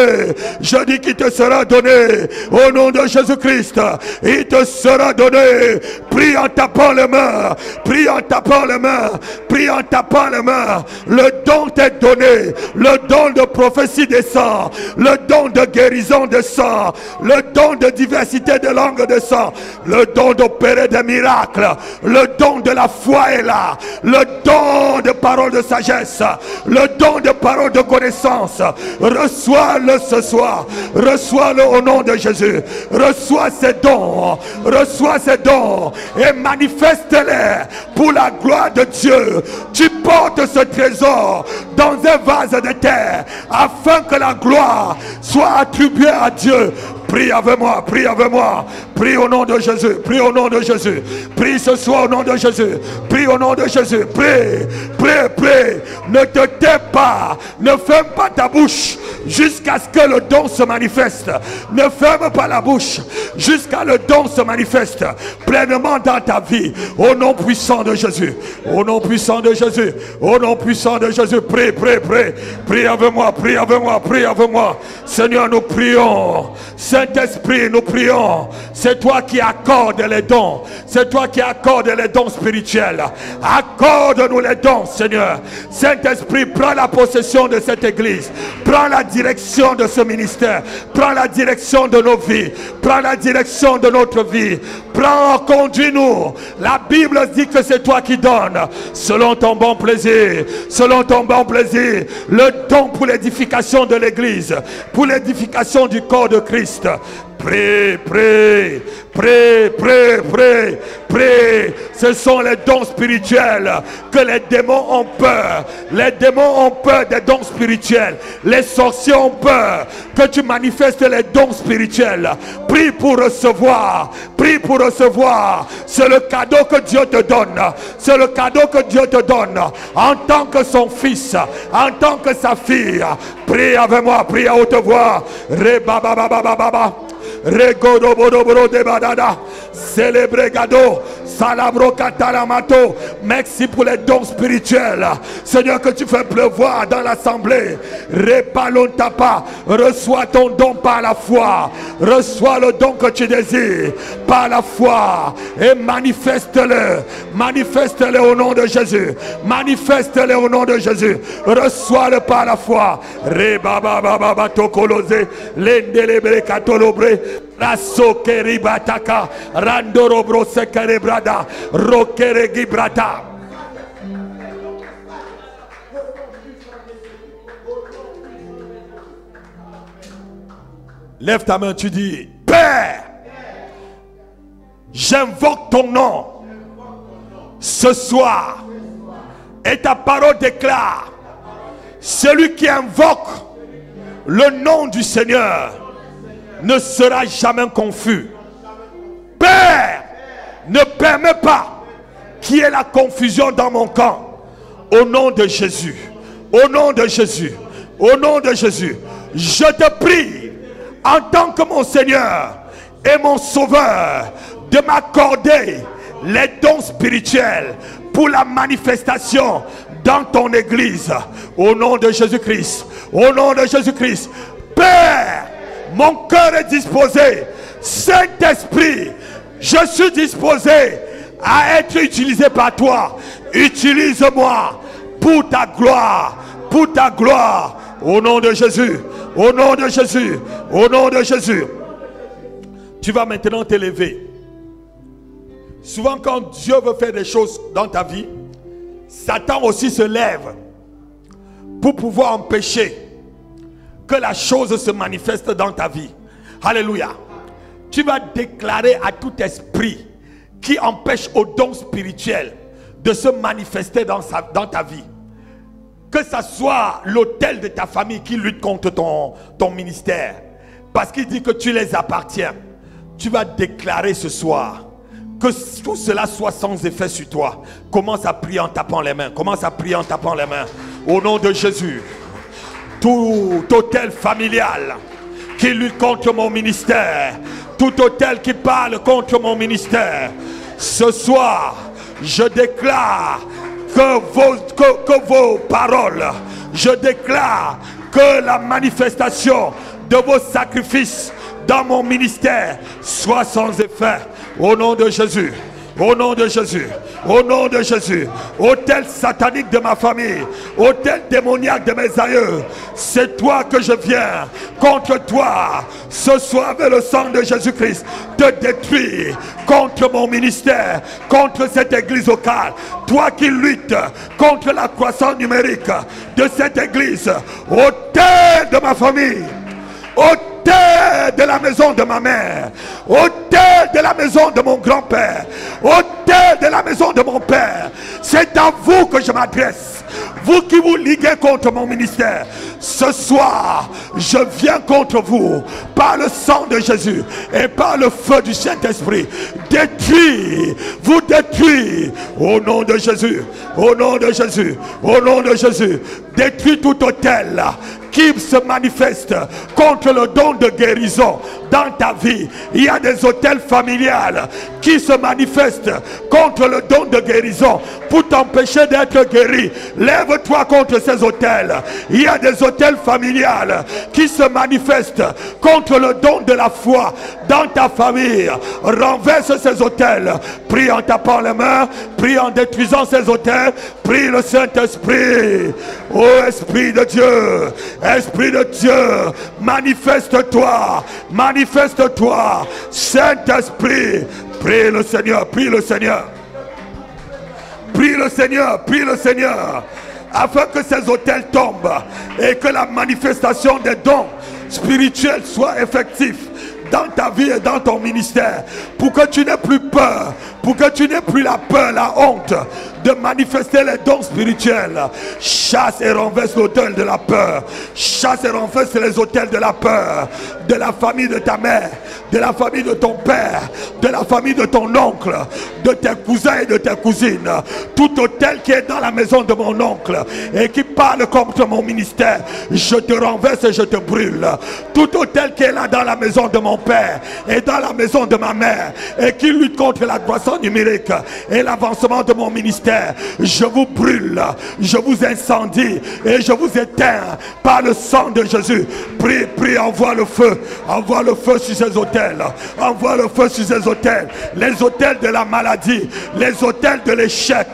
Je dis qu'il te sera donné. Au nom de Jésus-Christ, il te sera donné. Prie en tapant les mains. Prie en tapant les mains. Prie en tapant les mains. Le don t'est donné. Le don de prophétie descend. Le don de guérison descend. Le don de diversité de langues descend. Le don d'opérer des miracles. Le don de la foi est là. Le don de parole de sagesse. Le don de parole de connaissance. Reçois-le ce soir. Reçois-le au nom de Jésus. Reçois ces dons. Reçois ces dons et manifeste-les pour la gloire de Dieu. Tu portes ce trésor dans un vase de terre afin que la gloire soit attribuée à Dieu. Prie avec moi, prie avec moi. Prie au nom de Jésus, prie au nom de Jésus. Prie ce soir au nom de Jésus. Prie au nom de Jésus. Prie, prie, prie. Ne te tais pas. Ne ferme pas ta bouche jusqu'à ce que le don se manifeste. Ne ferme pas la bouche jusqu'à le don se manifeste pleinement dans ta vie. Au nom puissant de Jésus. Au nom puissant de Jésus. Au nom puissant de Jésus. Prie, prie, prie. Prie avec moi, prie avec moi, prie avec moi. Seigneur, nous prions. Saint-Esprit, nous prions. C'est toi qui accordes les dons. C'est toi qui accordes les dons spirituels. Accorde-nous les dons, Seigneur. Saint-Esprit, prends la possession de cette église. Prends la direction de ce ministère. Prends la direction de nos vies. Prends la direction de notre vie. Prends, conduis-nous. La Bible dit que c'est toi qui donnes, selon ton bon plaisir. Selon ton bon plaisir. Le don pour l'édification de l'église. Pour l'édification du corps de Christ. Prie, prie, prie, prie, prie, prie. Ce sont les dons spirituels que les démons ont peur. Les démons ont peur des dons spirituels. Les sorciers ont peur que tu manifestes les dons spirituels. Prie pour recevoir. Prie pour recevoir. C'est le cadeau que Dieu te donne. C'est le cadeau que Dieu te donne en tant que son fils, en tant que sa fille. Prie avec moi, prie à haute voix. Rebabababababa. Regodo bodo de badada, celebregado, salabro katalamato, Merci pour les dons spirituels. Seigneur, que tu fais pleuvoir dans l'assemblée. Repalontapa. Reçois ton don par la foi. Reçois le don que tu désires par la foi. Et manifeste-le. Manifeste-le au nom de Jésus. Manifeste-le au nom de Jésus. Reçois-le par la foi. Rebabababa tokolose. Lendelebre katolobre. Rasokeri bataka. Randorobro sekerebrada. Rokere gibrata. Lève ta main, tu dis: Père, j'invoque ton nom ce soir. Et ta parole déclare: celui qui invoque le nom du Seigneur ne sera jamais confus. Père, ne permets pas qu'il y ait la confusion dans mon camp. Au nom de Jésus, au nom de Jésus, au nom de Jésus, je te prie, en tant que mon Seigneur et mon Sauveur, de m'accorder les dons spirituels pour la manifestation dans ton église. Au nom de Jésus-Christ, au nom de Jésus-Christ. Père, mon cœur est disposé. Saint-Esprit, je suis disposé à être utilisé par toi. Utilise-moi pour ta gloire, pour ta gloire. Au nom de Jésus, au nom de Jésus, au nom de Jésus. Tu vas maintenant t'élever. Souvent quand Dieu veut faire des choses dans ta vie, Satan aussi se lève pour pouvoir empêcher que la chose se manifeste dans ta vie. Alléluia. Tu vas déclarer à tout esprit qui empêche au don spirituel de se manifester dans ta vie. Que ce soit l'autel de ta famille qui lutte contre ton ministère, parce qu'il dit que tu les appartiens. Tu vas déclarer ce soir que tout cela soit sans effet sur toi. Commence à prier en tapant les mains. Commence à prier en tapant les mains. Au nom de Jésus. Tout autel familial qui lutte contre mon ministère, tout autel qui parle contre mon ministère, ce soir, je déclare que vos paroles, je déclare que la manifestation de vos sacrifices dans mon ministère soit sans effet. Au nom de Jésus, au nom de Jésus, au nom de Jésus. Autel satanique de ma famille, autel démoniaque de mes aïeux, c'est toi que je viens contre toi ce soir avec le sang de Jésus-Christ, te détruire contre mon ministère, contre cette église locale. Toi qui luttes contre la croissance numérique de cette église, autel de ma famille, autel de la maison de ma mère, autel de la maison de mon grand-père, autel de la maison de mon père, c'est à vous que je m'adresse. Vous qui vous liguez contre mon ministère, ce soir, je viens contre vous par le sang de Jésus et par le feu du Saint-Esprit. Détruis, vous détruis au nom de Jésus, au nom de Jésus, au nom de Jésus. Détruis tout autel qui se manifeste contre le don de guérison dans ta vie. Il y a des autels familiales qui se manifestent contre le don de guérison pour t'empêcher d'être guéri. Lève-toi contre ces autels. Il y a des autels familiales qui se manifestent contre le don de la foi dans ta famille. Renverse ces autels. Prie en tapant les mains, prie en détruisant ces autels, prie le Saint-Esprit. Ô Esprit de Dieu, Esprit de Dieu, manifeste-toi, manifeste-toi. Saint-Esprit, prie le Seigneur, prie le Seigneur. Prie le Seigneur, prie le Seigneur, afin que ces autels tombent et que la manifestation des dons spirituels soit effective dans ta vie et dans ton ministère, pour que tu n'aies plus peur, pour que tu n'aies plus la peur, la honte de manifester les dons spirituels. Chasse et renverse l'autel de la peur, chasse et renverse les autels de la peur de la famille de ta mère, de la famille de ton père, de la famille de ton oncle, de tes cousins et de tes cousines. Tout autel qui est dans la maison de mon oncle et qui parle contre mon ministère, je te renverse et je te brûle. Tout autel qui est là dans la maison de mon père et dans la maison de ma mère et qui lutte contre la croissance numérique et l'avancement de mon ministère, je vous brûle, je vous incendie et je vous éteins par le sang de Jésus. Prie, prie, envoie le feu sur ces autels, envoie le feu sur ces autels, les autels de la maladie, les autels de l'échec,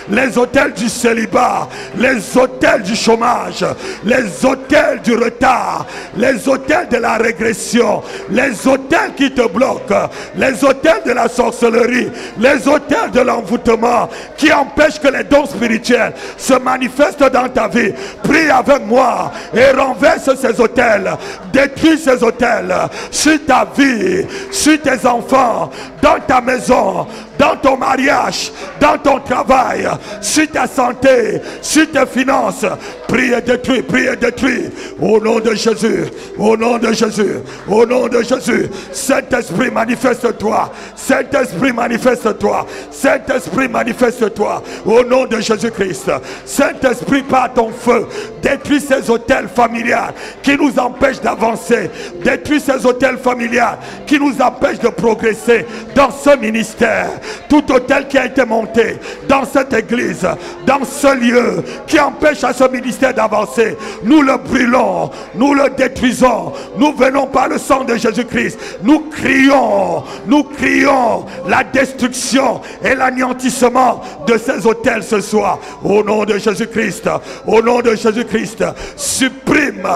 les autels du célibat, les autels du chômage, les autels du retard, les autels de la régression, les autels qui te bloquent, les autels de la sorcellerie, les autels de l'envoûtement qui empêchent que les dons spirituels se manifestent dans ta vie. Prie avec moi et renverse ces autels, détruis ces autels sur ta vie, sur tes enfants, dans ta maison, dans ton mariage, dans ton travail, sur ta santé, sur tes finances. Prie et détruis, prie et détruis. Au nom de Jésus, au nom de Jésus, au nom de Jésus. Saint-Esprit, manifeste-toi. Saint-Esprit, manifeste-toi. Saint-Esprit, manifeste-toi. Au nom de Jésus-Christ. Saint-Esprit, par ton feu, détruis ces hôtels familiales qui nous empêchent d'avancer. Détruis ces hôtels familiales qui nous empêchent de progresser dans ce ministère. Tout hôtel qui a été monté dans cette église, dans ce lieu, qui empêche à ce ministère d'avancer, nous le brûlons, nous le détruisons. Nous venons par le sang de Jésus-Christ. Nous crions la destruction et l'anéantissement de ces hôtels ce soir. Au nom de Jésus-Christ, au nom de Jésus-Christ, supprime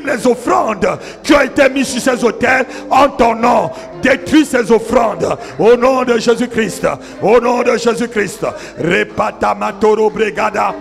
les offrandes qui ont été mises sur ces hôtels en ton nom. Détruis ces offrandes au nom de Jésus-Christ, au nom de Jésus-Christ. Repata matoro bregada.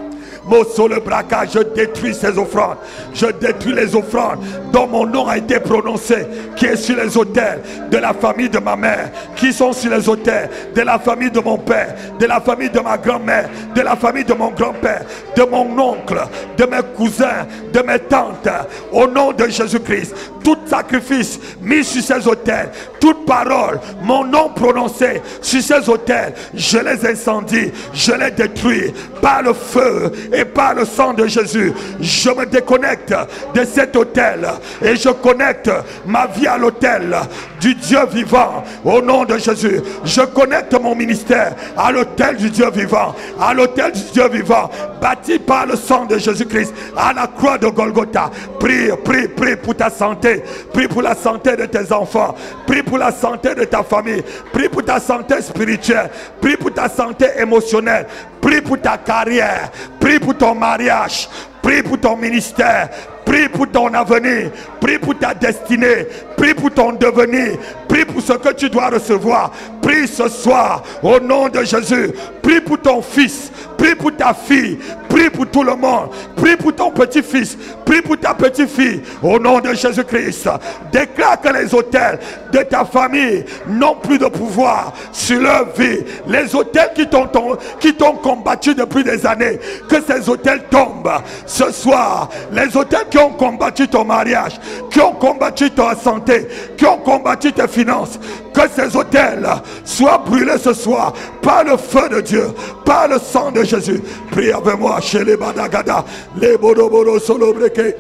Le braquage, je détruis ces offrandes. Je détruis les offrandes dont mon nom a été prononcé, qui est sur les autels de la famille de ma mère, qui sont sur les autels de la famille de mon père, de la famille de ma grand-mère, de la famille de mon grand-père, de mon oncle, de mes cousins, de mes tantes. Au nom de Jésus-Christ, tout sacrifice mis sur ces autels, toute parole, mon nom prononcé sur ces autels, je les incendie, je les détruis par le feu et par le sang de Jésus. Je me déconnecte de cet autel et je connecte ma vie à l'autel du Dieu vivant. Au nom de Jésus, je connecte mon ministère à l'autel du Dieu vivant, à l'autel du Dieu vivant, bâti par le sang de Jésus-Christ à la croix de Golgotha. Prie, prie, prie pour ta santé, prie pour la santé de tes enfants, prie pour la santé de ta famille, prie pour ta santé spirituelle, prie pour ta santé émotionnelle, prie pour ta carrière, prie pour ton mariage, prie pour ton ministère, prie pour ton avenir, prie pour ta destinée, prie pour ton devenir, prie pour ce que tu dois recevoir. Prie ce soir au nom de Jésus. Prie pour ton fils, prie pour ta fille, prie pour tout le monde, prie pour ton petit-fils, prie pour ta petite-fille. Au nom de Jésus-Christ, déclare que les autels de ta famille n'ont plus de pouvoir sur leur vie. Les autels qui t'ont combattu depuis des années, que ces autels tombent ce soir. Les autels qui ont combattu ton mariage, qui ont combattu ta santé, qui ont combattu tes finances, que ces autels soient brûlés ce soir par le feu de Dieu, par le sang de Jésus. Prie avec moi. Chez les badagada, les boroboro solobreke,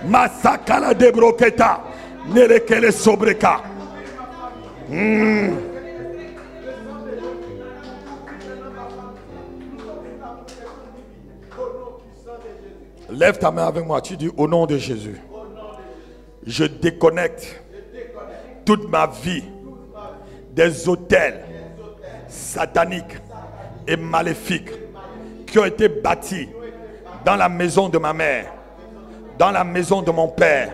masakala de broketa, nerekele sobreka. Lève ta main avec moi. Tu dis au nom de Jésus, je déconnecte toute ma vie des autels sataniques et maléfiques qui ont été bâtis dans la maison de ma mère, dans la maison de mon père,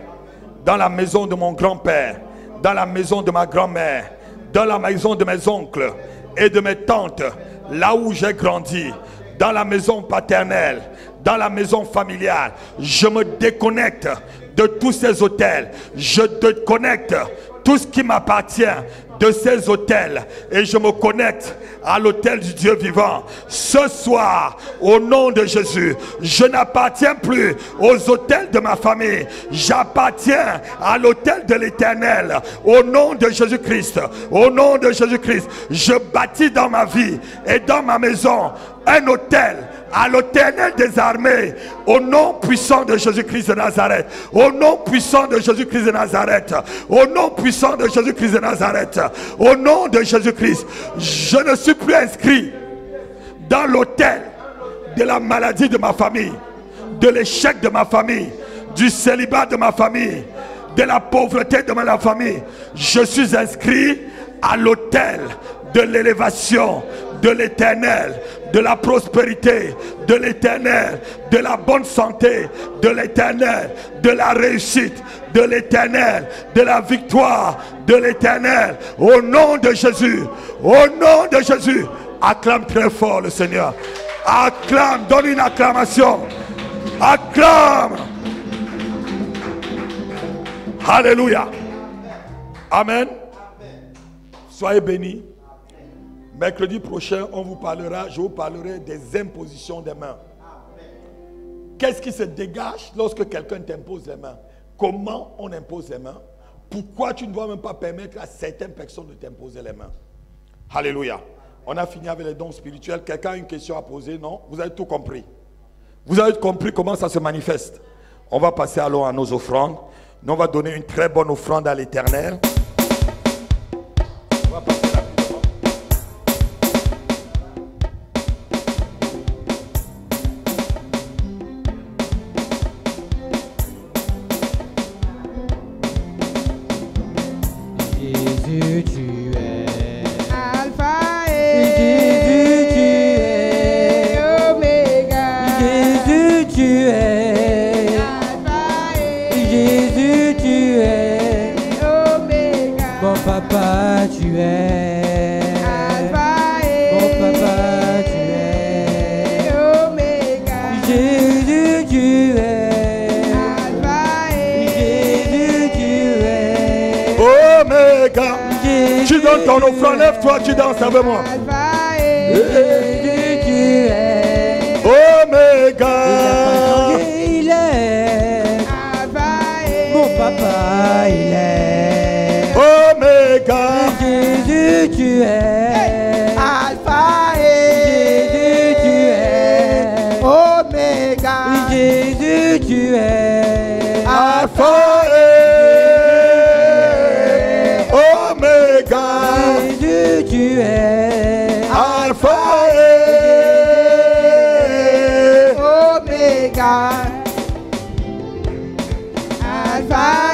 dans la maison de mon grand-père, dans la maison de ma grand-mère, dans la maison de mes oncles et de mes tantes, là où j'ai grandi, dans la maison paternelle, dans la maison familiale. Je me déconnecte de tous ces autels. Je déconnecte tout ce qui m'appartient de ces autels et je me connecte à l'autel du Dieu vivant. Ce soir, au nom de Jésus, je n'appartiens plus aux autels de ma famille. J'appartiens à l'autel de l'Éternel. Au nom de Jésus-Christ, au nom de Jésus-Christ, je bâtis dans ma vie et dans ma maison un autel à l'Éternel des armées, au nom puissant de Jésus-Christ de Nazareth, au nom puissant de Jésus-Christ de Nazareth, au nom puissant de Jésus-Christ de Nazareth, au nom de Jésus-Christ. Je ne suis plus inscrit dans l'autel de la maladie de ma famille, de l'échec de ma famille, du célibat de ma famille, de la pauvreté de ma famille. Je suis inscrit à l'autel de l'élévation de l'Éternel, de la prospérité de l'Éternel, de la bonne santé de l'Éternel, de la réussite de l'Éternel, de la victoire de l'Éternel. Au nom de Jésus, au nom de Jésus, acclame très fort le Seigneur. Acclame, donne une acclamation. Acclame. Alléluia. Amen. Soyez bénis. Mercredi prochain, je vous parlerai des impositions des mains. Qu'est-ce qui se dégage lorsque quelqu'un t'impose les mains? Comment on impose les mains? Pourquoi tu ne dois même pas permettre à certaines personnes de t'imposer les mains? Alléluia. On a fini avec les dons spirituels. Quelqu'un a une question à poser? Non? Vous avez tout compris. Vous avez compris comment ça se manifeste. On va passer alors à nos offrandes. Nous, on va donner une très bonne offrande à l'Éternel. On va passer rapidement. Jésus, tu es Alpha Jésus, tu es Oméga. Jésus, tu es Alpha Jésus, tu es Oméga. mon papa, tu es Alpha mon papa, tu es Oméga. Jésus, tu es Alpha Jésus, tu es Oméga. Tu donnes ton offrande, lève-toi, tu danses avec moi. Alpha Jésus, tu es Oméga. il est Alpha mon papa, il est Oméga. Jésus, tu es Alpha Jésus, tu es Oméga. Jésus, tu es Alpha et Oméga. Jésus, tu es Alpha et Oméga. Alpha